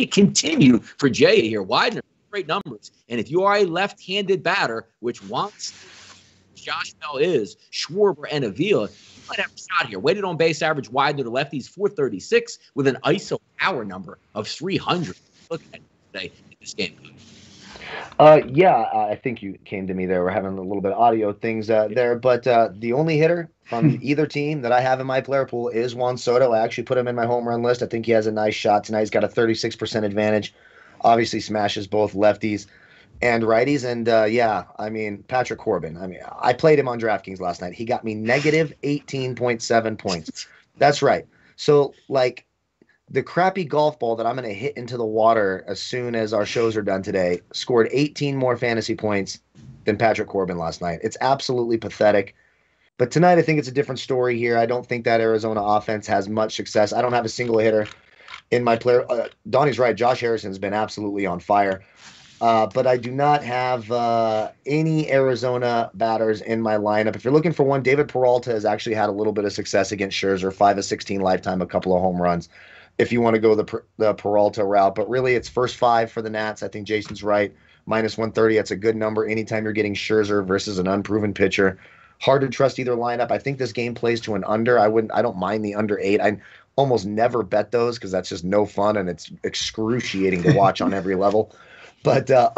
Continue for Jay here. Widener. Great numbers. And if you are a left-handed batter, which Josh Bell is, Schwarber and Avila, you might have a shot here. Weighted on base average, Widener to lefties, 436 with an ISO power number of 300. Look at today in this game. I think you came to me there. We're having a little bit of audio things there, but the only hitter from either team that I have in my player pool is Juan Soto. I actually put him in my home run list. I think he has a nice shot tonight. He's got a 36% advantage. Obviously smashes both lefties and righties. And, Patrick Corbin. I played him on DraftKings last night. He got me negative 18.7 points. That's right. So, the crappy golf ball that I'm going to hit into the water as soon as our shows are done today scored 18 more fantasy points than Patrick Corbin last night. It's absolutely pathetic. But tonight, I think it's a different story here. I don't think that Arizona offense has much success. I don't have a single hitter in my player. Donnie's right. Josh Harrison's been absolutely on fire. But I do not have any Arizona batters in my lineup. If you're looking for one, David Peralta has actually had a little bit of success against Scherzer, 5 of 16 lifetime, a couple of home runs, if you want to go the Peralta route. But really, it's first five for the Nats. I think Jason's right. Minus 130, that's a good number anytime you're getting Scherzer versus an unproven pitcher. Hard to trust either lineup. I think this game plays to an under. I don't mind the under 8. I almost never bet those because that's just no fun and it's excruciating to watch on every level. But the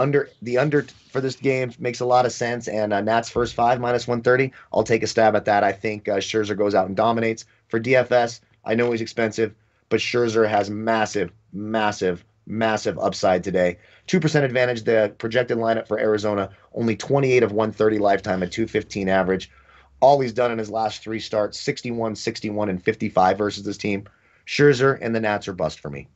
under for this game makes a lot of sense. And Nats first five minus 130. I'll take a stab at that. I think Scherzer goes out and dominates. For DFS, I know he's expensive, but Scherzer has massive, massive, massive upside today. 2% advantage. The projected lineup for Arizona, only 28 of 130 lifetime at 215 average. All he's done in his last three starts, 61, 61, and 55 versus this team. Scherzer and the Nats are bust for me.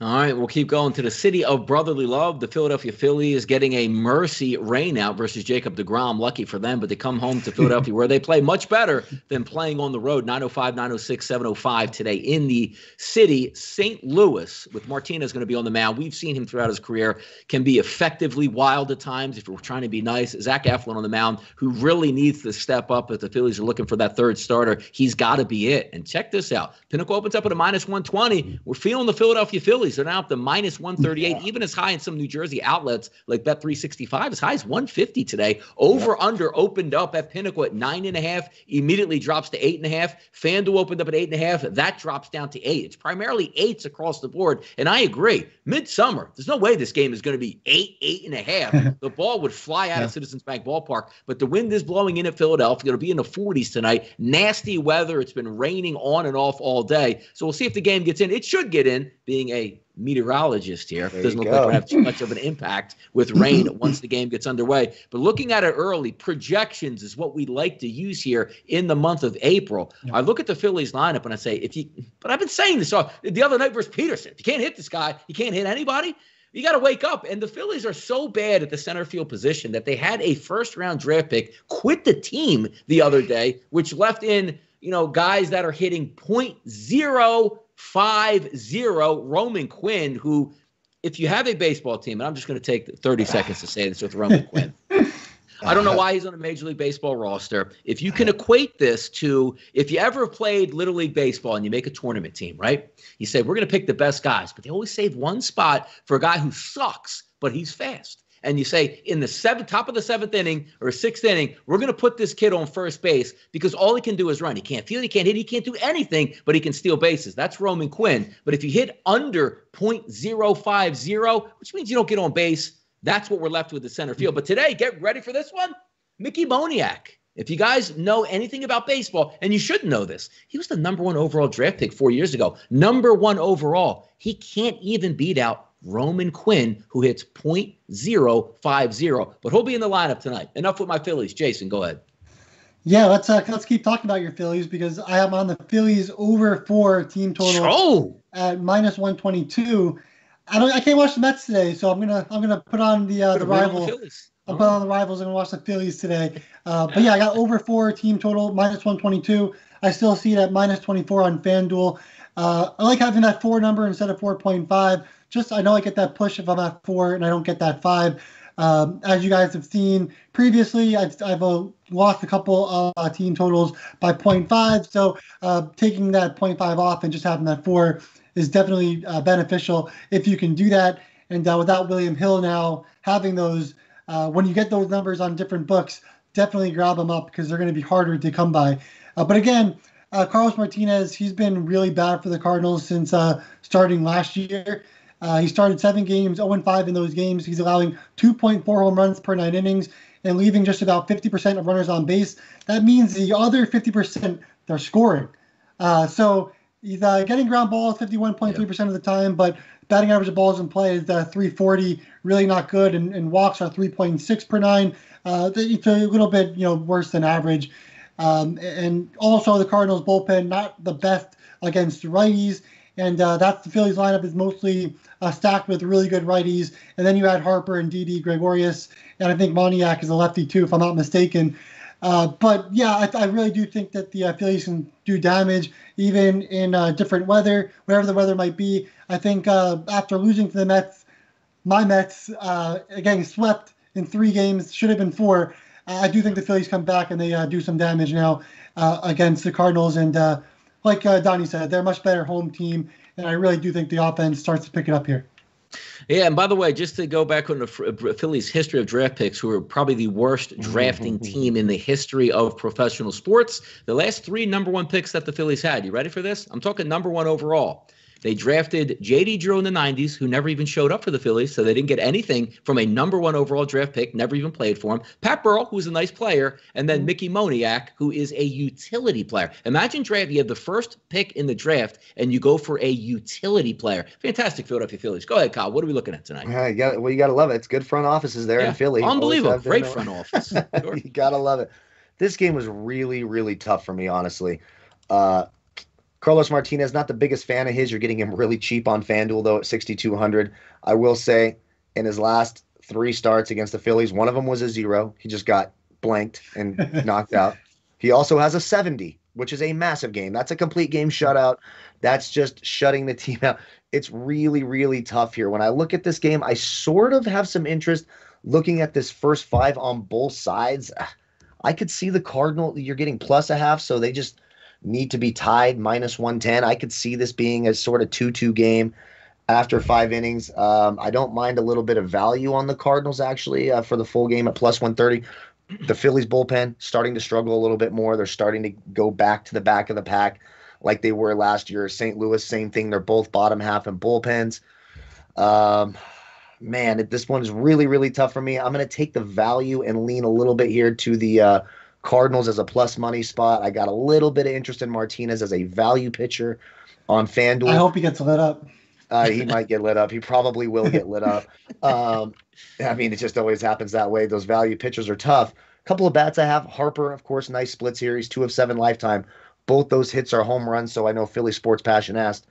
All right, we'll keep going to the city of brotherly love. The Philadelphia Phillies getting a mercy rainout versus Jacob deGrom. Lucky for them, but they come home to Philadelphia where they play much better than playing on the road. 905, 906, 705 today in the city. St. Louis with Martinez going to be on the mound. We've seen him throughout his career. Can be effectively wild at times if we're trying to be nice. Zach Eflin on the mound, who really needs to step up if the Phillies are looking for that third starter. He's got to be it. And check this out. Pinnacle opens up at a minus 120. We're feeling the Philadelphia Phillies. They're now up to minus 138, even as high in some New Jersey outlets like Bet365, as high as 150 today. Over-under opened up at Pinnacle at 9.5, immediately drops to 8.5. FanDuel opened up at 8.5. That drops down to 8. It's primarily 8s across the board, and I agree. Midsummer, there's no way this game is going to be 8, 8.5. The ball would fly out of Citizens Bank Ballpark, but the wind is blowing in at Philadelphia. It'll be in the 40s tonight. Nasty weather. It's been raining on and off all day, so we'll see if the game gets in. It should get in, being a meteorologist here. It doesn't look like we're going to have too much of an impact with rain once the game gets underway. But looking at it early, projections is what we like to use here in the month of April. Yeah. I look at the Phillies lineup and I say, but I've been saying this the other night versus Peterson. If you can't hit this guy, you can't hit anybody. You got to wake up. And the Phillies are so bad at the center field position that they had a first-round draft pick quit the team the other day, which left in, guys that are hitting .050 Roman Quinn, who, if you have a baseball team, and I'm just going to take 30 seconds to say this with Roman Quinn. I don't know why he's on a Major League Baseball roster. If you can equate this to if you ever played Little League Baseball and you make a tournament team, right? You say, we're going to pick the best guys, but they always save one spot for a guy who sucks, but he's fast. And you say in the top of the 7th inning or 6th inning, we're going to put this kid on first base because all he can do is run. He can't field, he can't hit, he can't do anything, but he can steal bases. That's Roman Quinn. But if you hit under .050, which means you don't get on base, that's what we're left with the center field. But today, get ready for this one. Mickey Moniak. If you guys know anything about baseball, and you should know this, he was the #1 overall draft pick 4 years ago. #1 overall. He can't even beat out Roman Quinn, who hits .050. But he'll be in the lineup tonight. Enough with my Phillies. Jason, go ahead. Yeah, let's keep talking about your Phillies because I am on the Phillies over 4 team total at -122. I can't watch the Mets today, so I'm gonna put on the rival. I'll put on the rivals and watch the Phillies today. But yeah, I got over 4 team total -122. I still see it at -24 on FanDuel. I like having that 4 number instead of 4.5. Just I know I get that push if I'm at 4 and I don't get that 5. As you guys have seen previously, I've lost a couple team totals by 0.5. So taking that 0.5 off and just having that 4 is definitely beneficial if you can do that. And without William Hill now having those, when you get those numbers on different books, definitely grab them up because they're going to be harder to come by. But again, Carlos Martinez, he's been really bad for the Cardinals since starting last year. He started 7 games, 0-5 in those games. He's allowing 2.4 home runs per 9 innings and leaving just about 50% of runners on base. That means the other 50%, they're scoring. So he's getting ground balls 51.3% of the time, but batting average of balls in play is 340, really not good, and walks are 3.6 per 9. It's a little bit worse than average. And also the Cardinals bullpen, not the best against righties. And that's the Phillies lineup is mostly stacked with really good righties. And then you had Harper and Didi Gregorius. And I think Moniak is a lefty too, if I'm not mistaken. But yeah, I really do think that the Phillies can do damage even in different weather, whatever the weather might be. I think after losing to the Mets, my Mets getting swept in 3 games, should have been 4. I do think the Phillies come back and they do some damage now against the Cardinals. And like Donnie said, they're a much better home team. And I really do think the offense starts to pick it up here. Yeah, and by the way, just to go back on the Phillies' history of draft picks, who are probably the worst drafting team in the history of professional sports, the last 3 #1 picks that the Phillies had. You ready for this? I'm talking #1 overall. They drafted J.D. Drew in the 90s, who never even showed up for the Phillies, so they didn't get anything from a #1 overall draft pick, never even played for him. Pat Burrell, who's a nice player, and then Mickey Moniak, who is a utility player. Imagine draft, you have the first pick in the draft, and you go for a utility player. Fantastic Philadelphia Phillies. Go ahead, Kyle. What are we looking at tonight? You got to love it. It's good front offices there in Philly. Unbelievable. Great front office. Sure. You got to love it. This game was really, really tough for me, honestly. Carlos Martinez, not the biggest fan of his. You're getting him really cheap on FanDuel, though, at 6,200. I will say, in his last 3 starts against the Phillies, one of them was a 0. He just got blanked and knocked out. He also has a 70, which is a massive game. That's a complete game shutout. That's just shutting the team out. It's really, really tough here. When I look at this game, I sort of have some interest looking at this first 5 on both sides. I could see the Cardinal, you're getting +0.5, so they just need to be tied -110. I could see this being a sort of 2-2 game after 5 innings. I don't mind a little bit of value on the Cardinals, actually, for the full game at +130. The Phillies bullpen starting to struggle a little bit more. They're starting to go back to the back of the pack like they were last year. St. Louis, same thing. They're both bottom half in bullpens. Man, this one is really, really tough for me. I'm going to take the value and lean a little bit here to the Cardinals as a plus money spot. I got a little bit of interest in Martinez as a value pitcher on FanDuel. I hope he gets lit up. He might get lit up. He probably will get lit up. I mean, it just always happens that way. Those value pitchers are tough. A couple of bats I have. Harper, of course, nice splits here. He's 2 of 7 lifetime. Both those hits are home runs, so I know Philly Sports Passion asked,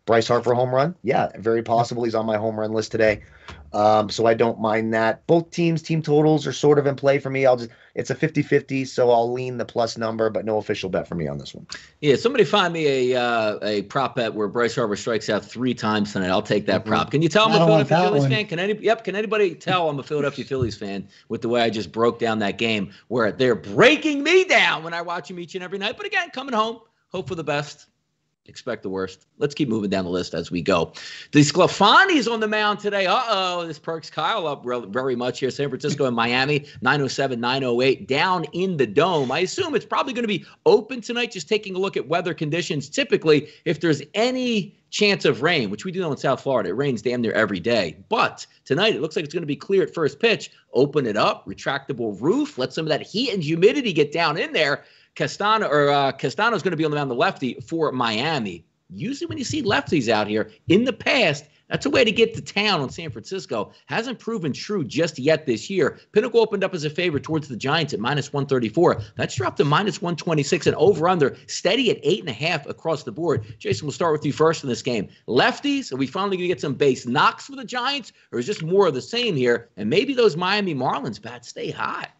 Bryce Harper home run? Yeah, very possible. He's on my home run list today. So I don't mind that. Both teams, team totals are sort of in play for me. It's a 50-50, so I'll lean the plus number, but no official bet for me on this one. Yeah, somebody find me a prop bet where Bryce Harper strikes out 3 times tonight. I'll take that prop. Can you tell I'm a Philadelphia Phillies fan? Can anybody tell I'm a Philadelphia Phillies fan with the way I just broke down that game where they're breaking me down when I watch them each and every night? But again, coming home, hope for the best. Expect the worst. Let's keep moving down the list as we go. DeSclafani's on the mound today. This perks Kyle up very much here. San Francisco and Miami, 907, 908, down in the Dome. I assume it's probably going to be open tonight, just taking a look at weather conditions. Typically, if there's any chance of rain, which we do know in South Florida, it rains damn near every day. But tonight, it looks like it's going to be clear at first pitch. Open it up, retractable roof, let some of that heat and humidity get down in there. Castano's going to be on the mound, the lefty for Miami. Usually when you see lefties out here, in the past, that's a way to get to town on San Francisco. Hasn't proven true just yet this year. Pinnacle opened up as a favorite towards the Giants at -134. That's dropped to -126 and over-under, steady at 8.5 across the board. Jason, we'll start with you first in this game. Lefties, are we finally going to get some base knocks for the Giants, or is just more of the same here? And maybe those Miami Marlins bats stay hot.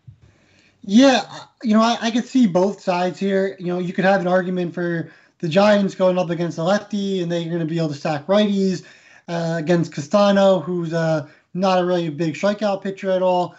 Yeah, I could see both sides here. You could have an argument for the Giants going up against the lefty, and they're going to be able to stack righties against Castano, who's not a really big strikeout pitcher at all.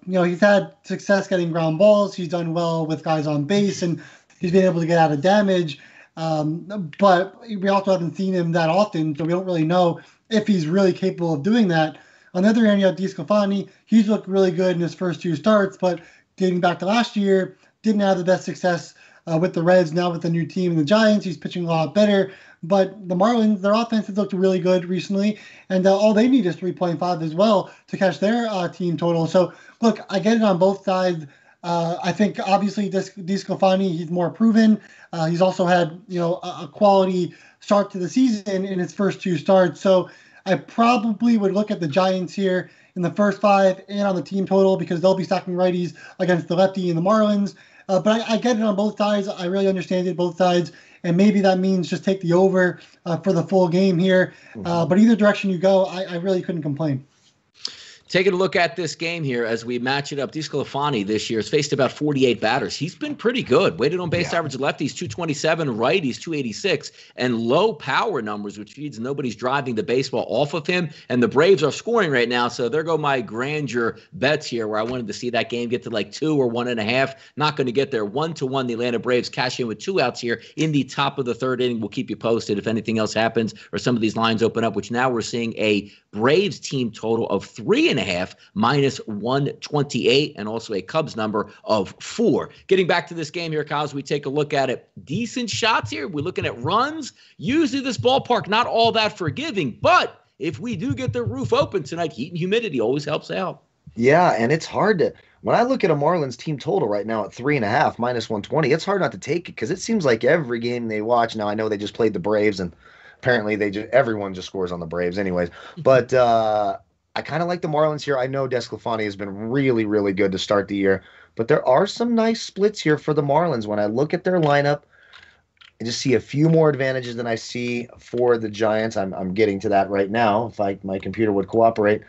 He's had success getting ground balls. He's done well with guys on base, and he's been able to get out of damage. But we also haven't seen him that often, so we don't really know if he's really capable of doing that. On the other hand, you have DeSclafani. He's looked really good in his first 2 starts, but dating back to last year, didn't have the best success with the Reds. Now with the new team and the Giants, he's pitching a lot better. But the Marlins, their offense has looked really good recently, and all they need is 3.5 as well to catch their team total. So, look, I get it on both sides. I think, obviously, DeSclafani, he's more proven. He's also had, a quality start to the season in his first 2 starts. So I probably would look at the Giants here in the first 5 and on the team total because they'll be stacking righties against the lefty and the Marlins. But I get it on both sides. I really understand it, both sides. And maybe that means just take the over for the full game here. But either direction you go, I really couldn't complain. Taking a look at this game here as we match it up, DeSclafani this year has faced about 48 batters. He's been pretty good. Weighted on base average lefties, 227, righties, 286, and low power numbers, which means nobody's driving the baseball off of him. And the Braves are scoring right now, so there go my grandeur bets here where I wanted to see that game get to like 2 or 1.5. Not going to get there. 1-1, the Atlanta Braves cash in with 2 outs here in the top of the 3rd inning. We'll keep you posted if anything else happens or some of these lines open up, which now we're seeing a Braves team total of 3.5, -128, and also a Cubs number of 4. Getting back to this game here, Kyle, as we take a look at it, decent shots here. We're looking at runs. Usually this ballpark, not all that forgiving, but if we do get the roof open tonight, heat and humidity always helps out. Yeah, and it's hard to, when I look at a Marlins team total right now at 3.5, -120, it's hard not to take it because it seems like every game they watch, now I know they just played the Braves and apparently everyone just scores on the Braves anyways, but I kind of like the Marlins here. I know DeSclafani has been really, really good to start the year, but there are some nice splits here for the Marlins. When I look at their lineup, I just see a few more advantages than I see for the Giants. I'm getting to that right now if my computer would cooperate.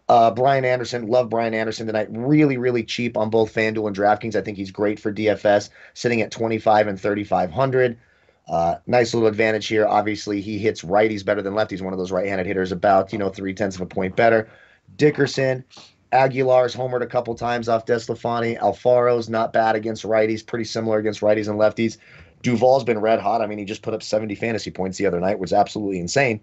Brian Anderson, love Brian Anderson tonight. Really, really cheap on both FanDuel and DraftKings. I think he's great for DFS, sitting at 25 and 3,500. Nice little advantage here. Obviously, he hits righties better than lefties. One of those right-handed hitters, about 0.3 of a point better. Dickerson, Aguilar's homered a couple times off DeSclafani. Alfaro's not bad against righties, pretty similar against righties and lefties. Duvall's been red hot. I mean, he just put up 70 fantasy points the other night, which was absolutely insane.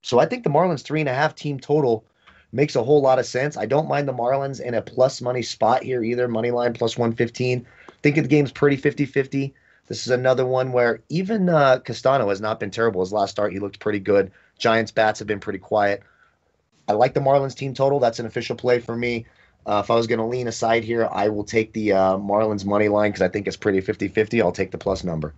So I think the Marlins 3.5 team total makes a whole lot of sense. I don't mind the Marlins in a plus money spot here either. Money line plus 115. I think the game's pretty 50-50. This is another one where even Castano has not been terrible. His last start, he looked pretty good. Giants bats have been pretty quiet. I like the Marlins team total. That's an official play for me. If I was going to lean aside here, I will take the Marlins money line because I think it's pretty 50-50. I'll take the plus number.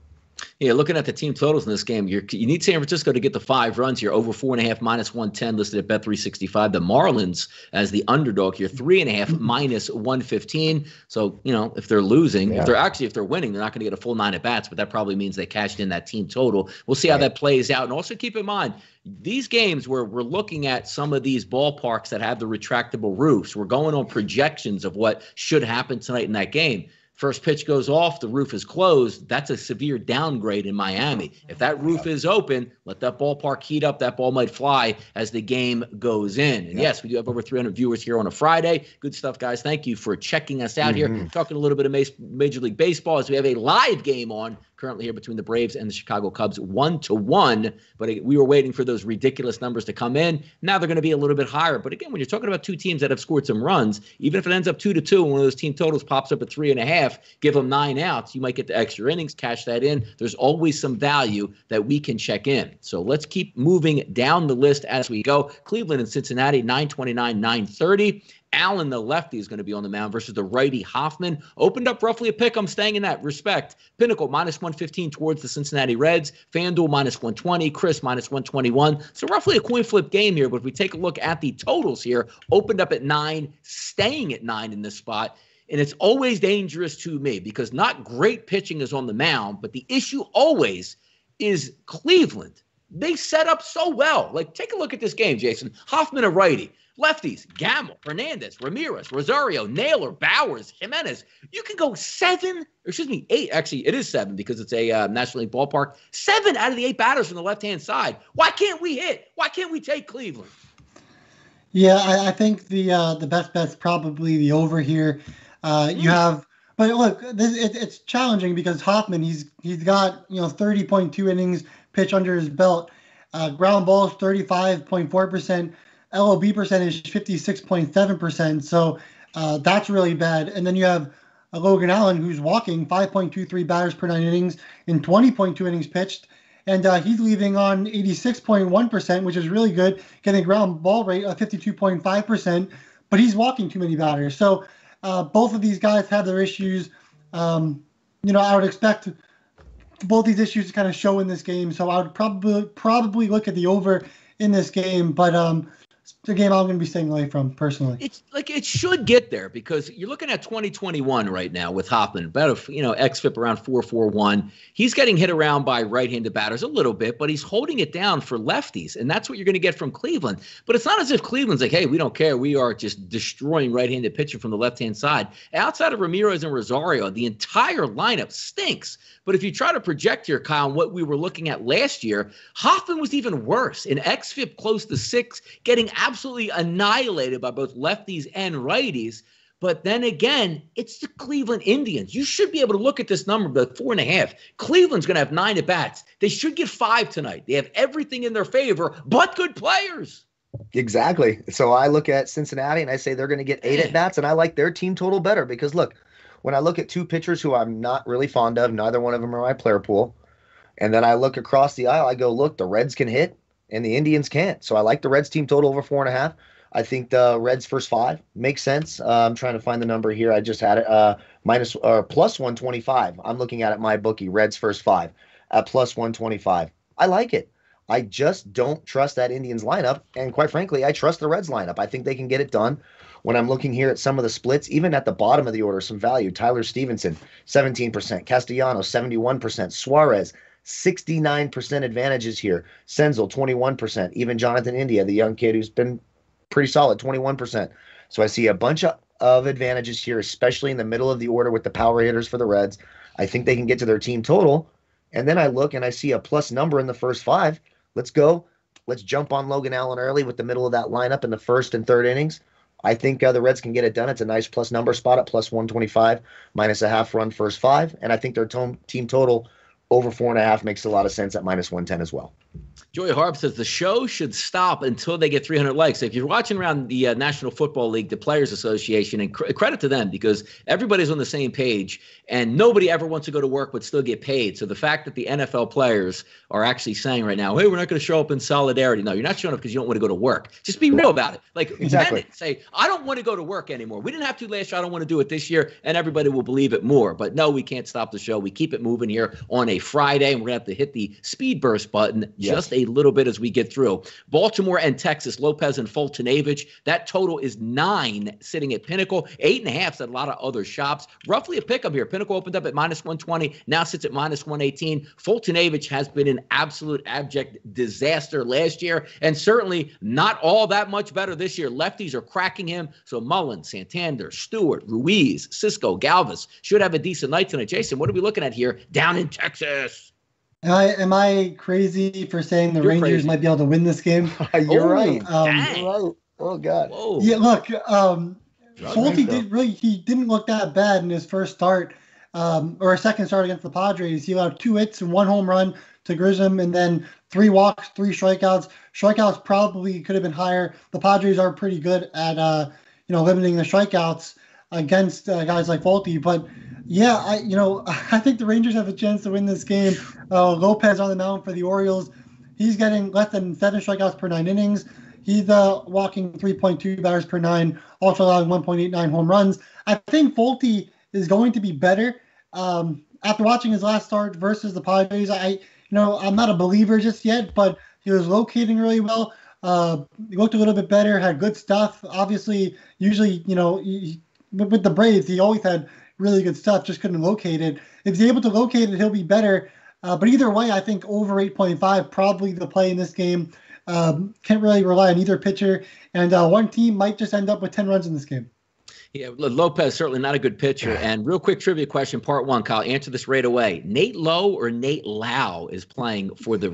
Yeah, looking at the team totals in this game, you need San Francisco to get the 5 runs here, over 4.5 minus 110 listed at Bet365. The Marlins as the underdog here, 3.5 minus 115. So, if they're losing, if they're winning, they're not going to get a full 9 at bats, but that probably means they cashed in that team total. We'll see how that plays out. And also keep in mind, these games where we're looking at some of these ballparks that have the retractable roofs, we're going on projections of what should happen tonight in that game. First pitch goes off, the roof is closed. That's a severe downgrade in Miami. If that roof is open, let that ballpark heat up. That ball might fly as the game goes in. And yes, we do have over 300 viewers here on a Friday. Good stuff, guys. Thank you for checking us out here. Talking a little bit of Major League Baseball as we have a live game on currently here between the Braves and the Chicago Cubs, 1-1. But we were waiting for those ridiculous numbers to come in. Now they're going to be a little bit higher. But again, when you're talking about two teams that have scored some runs, even if it ends up 2-2 and one of those team totals pops up at 3.5, give them 9 outs, you might get the extra innings, cash that in. There's always some value that we can check in. So let's keep moving down the list as we go. Cleveland and Cincinnati, 929, 930. Allen, the lefty, is going to be on the mound versus the righty Hoffman. Opened up roughly a pick. I'm staying in that respect. Pinnacle, minus 115 towards the Cincinnati Reds. FanDuel, minus 120. Chris, minus 121. So roughly a coin flip game here. But if we take a look at the totals here, opened up at 9, staying at 9 in this spot. And it's always dangerous to me because not great pitching is on the mound, but the issue always is Cleveland. They set up so well. Like, take a look at this game, Jason. Hoffman, a righty. Lefties, Gamble, Hernandez, Ramirez, Rosario, Naylor, Bowers, Jimenez. You can go 8. Actually, it is 7 because it's a National League ballpark. 7 out of the 8 batters from the left-hand side. Why can't we hit? Why can't we take Cleveland? Yeah, I think the best bet's probably the over here. You have, but look, it's challenging because Hoffman, he's got 30.2 innings pitch under his belt, ground balls 35.4%. LOB percentage 56.7%. So that's really bad. And then you have Logan Allen, who's walking 5.23 batters per 9 innings in 20.2 innings pitched. And he's leaving on 86.1%, which is really good, getting a ground ball rate of 52.5%. But he's walking too many batters. So both of these guys have their issues. I would expect both these issues to kind of show in this game. So I would probably look at the over in this game. But it's a game I'm going to be staying away from personally. It's like it should get there because you're looking at 2021 right now with Hoffman, about a xFIP around 4.41. He's getting hit around by right-handed batters a little bit, but he's holding it down for lefties, and that's what you're going to get from Cleveland. But it's not as if Cleveland's like, hey, we don't care. We are just destroying right-handed pitching from the left-hand side. Outside of Ramirez and Rosario, the entire lineup stinks. But if you try to project here, Kyle, what we were looking at last year, Hoffman was even worse. In xFIP close to 6, getting absolutely annihilated by both lefties and righties. But then again, it's the Cleveland Indians. You should be able to look at this number, but 4.5. Cleveland's going to have 9 at-bats. They should get 5 tonight. They have everything in their favor, but good players. Exactly. So I look at Cincinnati and I say they're going to get 8 at-bats, and I like their team total better because, look, when I look at 2 pitchers who I'm not really fond of, neither one of them are my player pool, and then I look across the aisle, I go, look, the Reds can hit and the Indians can't. So I like the Reds team total over 4.5. I think the Reds first 5 makes sense. I'm trying to find the number here. I just had it plus 125. I'm looking at it, my bookie, Reds first 5 at plus 125. I like it. I just don't trust that Indians lineup. And quite frankly, I trust the Reds lineup. I think they can get it done. When I'm looking here at some of the splits, even at the bottom of the order, some value. Tyler Stevenson, 17%. Castellanos, 71%. Suarez, 69% advantages here. Senzel, 21%. Even Jonathan India, the young kid who's been pretty solid, 21%. So I see a bunch of advantages here, especially in the middle of the order with the power hitters for the Reds. I think they can get to their team total. And then I look and I see a plus number in the first 5. Let's go. Let's jump on Logan Allen early with the middle of that lineup in the first and third innings. I think the Reds can get it done. It's a nice plus number spot at plus 125, minus a half run first 5. And I think their team total over 4.5 makes a lot of sense at minus 110 as well. Joey Harp says the show should stop until they get 300 likes. If you're watching around the National Football League, the Players Association, and credit to them because everybody's on the same page and nobody ever wants to go to work but still get paid. So the fact that the NFL players are actually saying right now, hey, we're not going to show up in solidarity. No, you're not showing up because you don't want to go to work. Just be real about it. Like, exactly. Say, I don't want to go to work anymore. We didn't have to last year. I don't want to do it this year. And everybody will believe it more. But no, we can't stop the show. We keep it moving here on a Friday. And we're going to have to hit the speed burst button just a little bit as we get through. Baltimore and Texas, Lopez and Fultonavich. That total is 9 sitting at Pinnacle. 8.5 at a lot of other shops. Roughly a pickup here. Pinnacle opened up at -120, now sits at -118. Fultonavich has been an absolute abject disaster last year and certainly not all that much better this year. Lefties are cracking him. So Mullen, Santander, Stewart, Ruiz, Cisco, Galvis should have a decent night tonight. Jason, what are we looking at here down in Texas? Am I crazy for saying the Rangers crazy. Might be able to win this game? You're right. Dang. You're right. Oh, God. Whoa. Yeah, look, Fulte didn't look that bad in his first start, or second start against the Padres. He allowed 2 hits and 1 home run to Grissom, and then 3 walks, 3 strikeouts. Strikeouts probably could have been higher. The Padres are pretty good at limiting the strikeouts against guys like Fulte, but yeah, I think the Rangers have a chance to win this game. Lopez on the mound for the Orioles. He's getting less than 7 strikeouts per 9 innings. He's walking 3.2 batters per 9, also allowing 1.89 home runs. I think Fulte is going to be better. After watching his last start versus the Padres, I'm not a believer just yet, but he was locating really well. He looked a little bit better, had good stuff. Obviously, usually, with the Braves, he always had really good stuff, just couldn't locate it. If he's able to locate it, he'll be better. But either way, I think over 8.5, probably the play in this game. Can't really rely on either pitcher. And one team might just end up with 10 runs in this game. Yeah, Lopez, certainly not a good pitcher. And real quick trivia question, part 1, Kyle, answer this right away. Nate Lowe or Nate Lau is playing for the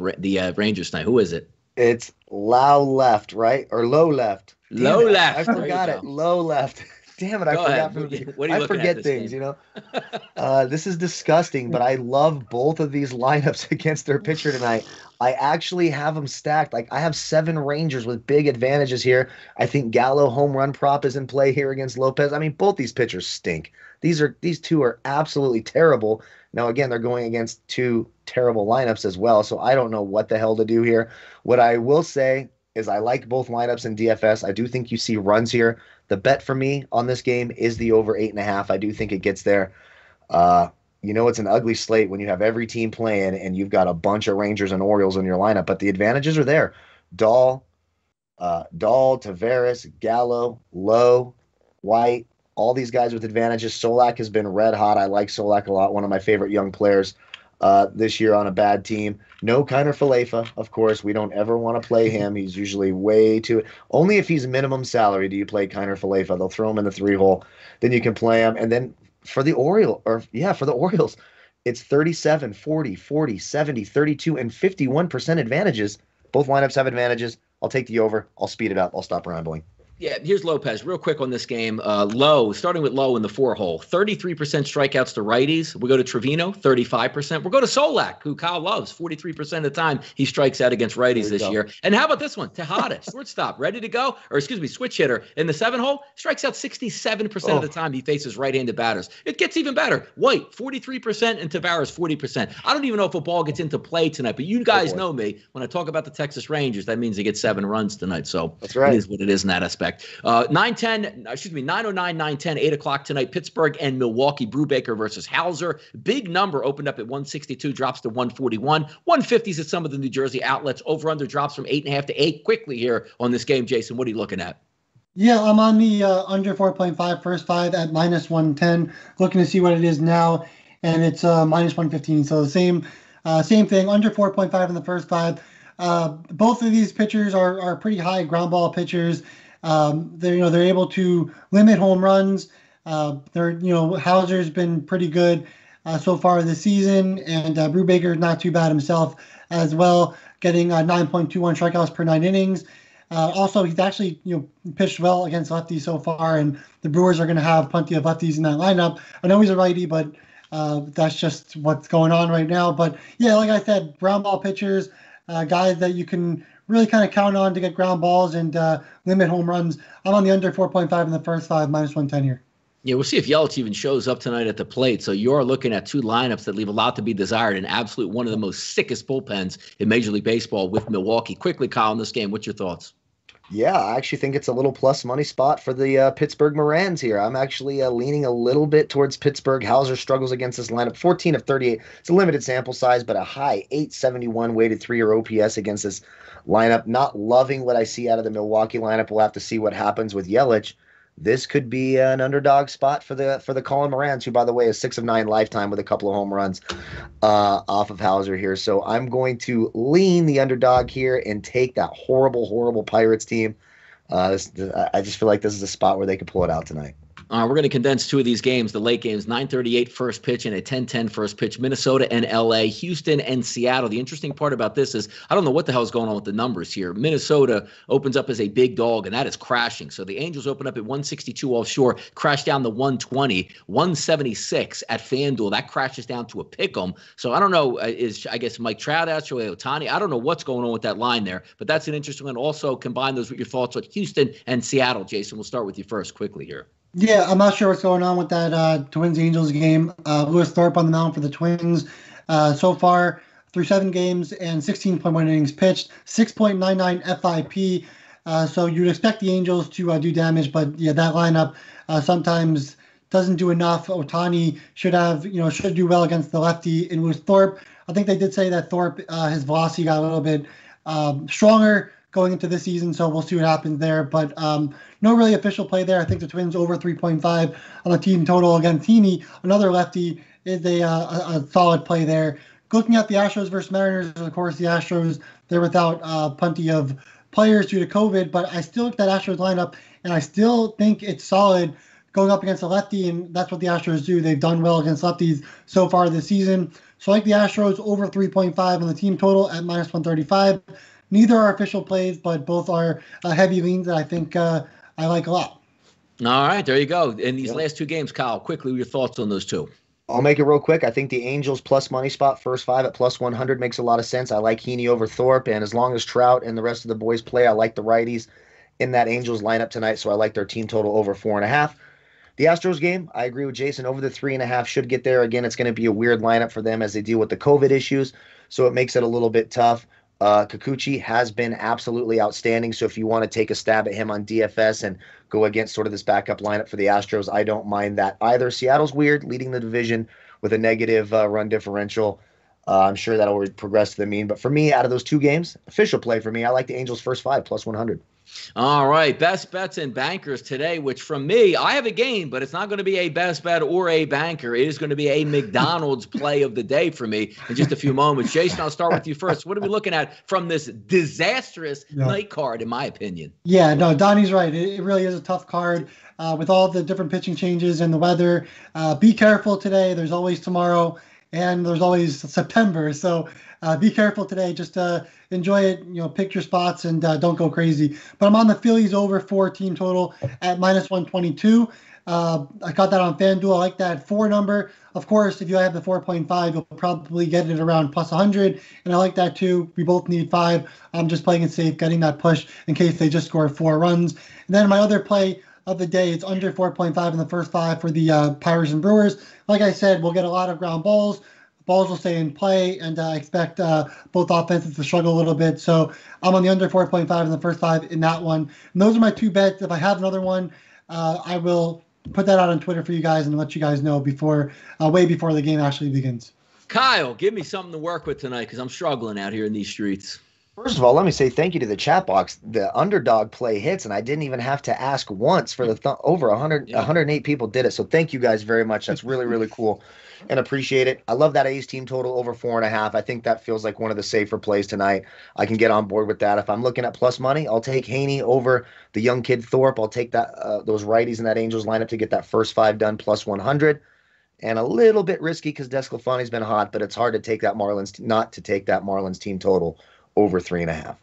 Rangers tonight? Who is it? It's Lau left, right? Or Low left. Low left. I forgot it. Low left. Damn it, I forgot. I forget things, This is disgusting, but I love both of these lineups against their pitcher tonight. I actually have them stacked. Like, I have 7 Rangers with big advantages here. I think Gallo home run prop is in play here against Lopez. I mean, both these pitchers stink. These 2 are absolutely terrible. Now, again, they're going against 2 terrible lineups as well, so I don't know what the hell to do here. What I will say is I like both lineups in DFS. I do think you see runs here. The bet for me on this game is the over 8.5. I do think it gets there. It's an ugly slate when you have every team playing and you've got a bunch of Rangers and Orioles in your lineup, but the advantages are there. Dahl, Tavares, Gallo, Lowe, White, all these guys with advantages. Solak has been red hot. I like Solak a lot. One of my favorite young players this year on a bad team. No Kiner Falefa, of course. We don't ever want to play him. He's usually way too... Only if he's minimum salary do you play Kiner Falefa. They'll throw him in the 3-hole. Then you can play him. And then for the Orioles, it's 37, 40, 40, 70, 32, and 51% advantages. Both lineups have advantages. I'll take the over. I'll speed it up. I'll stop rambling. Yeah, here's Lopez. Real quick on this game. Lowe, starting with Lowe in the 4-hole, 33% strikeouts to righties. We go to Trevino, 35%. We'll go to Solak, who Kyle loves, 43% of the time he strikes out against righties this year. And how about this one? Tejada, shortstop, ready to go, switch hitter in the 7-hole, strikes out 67% of the time he faces right-handed batters. It gets even better. White, 43%, and Tavares, 40%. I don't even know if a ball gets into play tonight, but you guys know me. When I talk about the Texas Rangers, that means they get 7 runs tonight. So that's right. It is what it is in that aspect. 9:09, 9:10, 8 o'clock tonight, Pittsburgh and Milwaukee, Brubaker versus Hauser. Big number opened up at 162, drops to 141. 150s at some of the New Jersey outlets. Over-under drops from 8.5 to 8 quickly here on this game. Jason, what are you looking at? Yeah, I'm on the under 4.5 first 5 at -110. Looking to see what it is now, and it's -115. So the same thing, under 4.5 in the first 5. Both of these pitchers are pretty high ground ball pitchers. They're able to limit home runs. Hauser's been pretty good so far this season, and Brubaker's not too bad himself as well, getting 9.21 strikeouts per 9 innings. Also, he's actually pitched well against lefties so far, and the Brewers are going to have plenty of lefties in that lineup. I know he's a righty, but that's just what's going on right now. But yeah, like I said, ground ball pitchers. guys that you can really kind of count on to get ground balls and limit home runs. I'm on the under 4.5 in the first 5, -110 here. Yeah, we'll see if Yelich even shows up tonight at the plate. So you're looking at two lineups that leave a lot to be desired, and absolute one of the most sickest bullpens in Major League Baseball with Milwaukee. Quickly, Kyle, in this game, what's your thoughts? Yeah, I actually think it's a little plus money spot for the Pittsburgh Morans here. I'm actually leaning a little bit towards Pittsburgh. Hauser struggles against this lineup. 14 of 38. It's a limited sample size, but a high 871 weighted 3-year OPS against this lineup. Not loving what I see out of the Milwaukee lineup. We'll have to see what happens with Yelich. This could be an underdog spot for the Colin Morans, who, by the way, is 6 of 9 lifetime with a couple of home runs off of Hauser here. So I'm going to lean the underdog here and take that horrible, horrible Pirates team. I just feel like this is a spot where they could pull it out tonight. We're going to condense two of these games, the late games, 9:38 first pitch and a 10:10 first pitch, Minnesota and L.A., Houston and Seattle. The interesting part about this is I don't know what the hell is going on with the numbers here. Minnesota opens up as a big dog, and that is crashing. So the Angels open up at 162 offshore, crash down to 120, 176 at FanDuel. That crashes down to a pick'em. So I don't know, is I guess Mike Trout out, Shohei Ohtani? I don't know what's going on with that line there, but that's an interesting one. Also combine those with your thoughts on Houston and Seattle. Jason, we'll start with you first quickly here. Yeah, I'm not sure what's going on with that Twins-Angels game. Lewis Thorpe on the mound for the Twins. So far, through 7 games and 16.1 innings pitched, 6.99 FIP. So you'd expect the Angels to do damage, but yeah, that lineup sometimes doesn't do enough. Ohtani should do well against the lefty in Lewis Thorpe. I think they did say that Thorpe, his velocity got a little bit stronger going into this season, so we'll see what happens there. But no really official play there. I think the Twins over 3.5 on the team total against Heaney. Another lefty is a solid play there. Looking at the Astros versus Mariners, of course, the Astros, they're without plenty of players due to COVID, but I still look at that Astros lineup, and I still think it's solid going up against a lefty, and that's what the Astros do. They've done well against lefties so far this season. So I like the Astros over 3.5 on the team total at -135. Neither are official plays, but both are heavy leans that I think I like a lot. All right, there you go. In these last two games, Kyle, quickly, your thoughts on those two. I'll make it real quick. I think the Angels plus money spot, first 5 at +100 makes a lot of sense. I like Heaney over Thorpe, and as long as Trout and the rest of the boys play, I like the righties in that Angels lineup tonight, so I like their team total over 4.5. The Astros game, I agree with Jason, over the 3.5 should get there. Again, it's going to be a weird lineup for them as they deal with the COVID issues, so it makes it a little bit tough. Kikuchi has been absolutely outstanding, so if you want to take a stab at him on DFS and go against sort of this backup lineup for the Astros, I don't mind that either. Seattle's weird, leading the division with a negative run differential. I'm sure that'll progress to the mean, but for me, out of those two games, official play for me, I like the Angels first 5 +100. All right, best bets and bankers today, which from me, I have a game, but it's not going to be a best bet or a banker. It is going to be a McDonald's play of the day for me in just a few moments. Jason, I'll start with you first. What are we looking at from this disastrous night card, in my opinion? Yeah, no, Donnie's right. It really is a tough card with all the different pitching changes and the weather. Be careful today. There's always tomorrow, and there's always September. So be careful today. Just enjoy it. Pick your spots and don't go crazy. But I'm on the Phillies over 4 team total at -122. I got that on FanDuel. I like that 4 number. Of course, if you have the 4.5, you'll probably get it around +100. And I like that too. We both need 5. I'm just playing it safe, getting that push in case they just score 4 runs. And then my other play of the day is under 4.5 in the first 5 for the Pirates and Brewers. Like I said, we'll get a lot of ground balls. Balls will stay in play, and I expect both offenses to struggle a little bit. So I'm on the under 4.5 in the first 5 in that one. And those are my 2 bets. If I have another one, I will put that out on Twitter for you guys and let you guys know way before the game actually begins. Kyle, give me something to work with tonight because I'm struggling out here in these streets. First of all, let me say thank you to the chat box. The underdog play hits, and I didn't even have to ask once for the over 108 people did it. So thank you guys very much. That's really, really cool and appreciate it. I love that A's team total over 4.5. I think that feels like one of the safer plays tonight. I can get on board with that. If I'm looking at plus money, I'll take Heaney over the young kid Thorpe. I'll take that those righties in that Angels lineup to get that first 5 done +100. And a little bit risky because DeSclafani's been hot, but it's hard to take that not to take that Marlins team total over 3.5.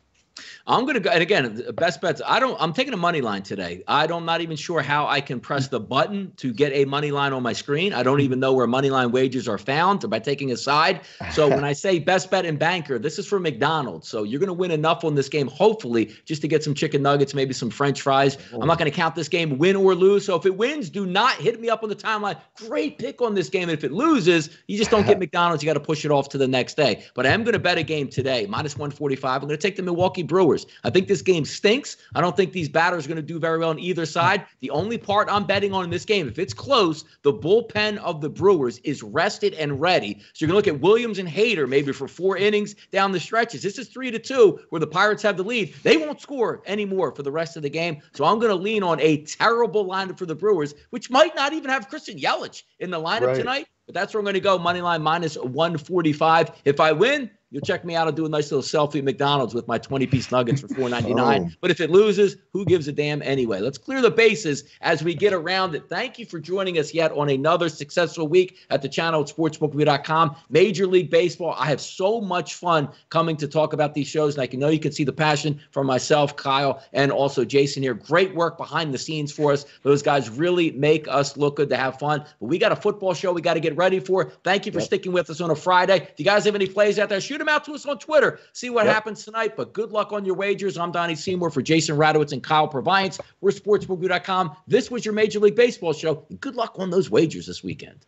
I'm going to go, and again, best bets. I'm taking a money line today. I'm not even sure how I can press the button to get a money line on my screen. I don't even know where money line wagers are found by taking a side. So when I say best bet in banker, this is for McDonald's. So you're going to win enough on this game, hopefully, just to get some chicken nuggets, maybe some French fries. I'm not going to count this game win or lose. So if it wins, do not hit me up on the timeline. Great pick on this game. And if it loses, you just don't get McDonald's. You got to push it off to the next day. But I am going to bet a game today, minus 145. I'm going to take the Milwaukee Brewers. I think this game stinks. I don't think these batters are going to do very well on either side. The only part I'm betting on in this game, if it's close, the bullpen of the Brewers is rested and ready. So you're going to look at Williams and Hader maybe for 4 innings down the stretches. This is 3-2 where the Pirates have the lead. They won't score anymore for the rest of the game. So I'm going to lean on a terrible lineup for the Brewers, which might not even have Christian Yelich in the lineup tonight. But that's where I'm going to go, money line minus 145. If I win, you'll check me out. I'll do a nice little selfie at McDonald's with my 20-piece nuggets for $4.99. But if it loses, who gives a damn anyway? Let's clear the bases as we get around it. Thank you for joining us yet on another successful week at the channel at sportsbookreview.com. Major League Baseball. I have so much fun coming to talk about these shows, and I know you can see the passion from myself, Kyle, and also Jason here. Great work behind the scenes for us. Those guys really make us look good to have fun. But we got a football show we got to get ready for. Thank you for sticking with us on a Friday. If you guys have any plays out there, shoot them out to us on Twitter. See what happens tonight. But good luck on your wagers. I'm Donnie Seymour for Jason Radowitz and Kyle Purviance. We're sportsbookreview.com. This was your Major League Baseball show. And good luck on those wagers this weekend.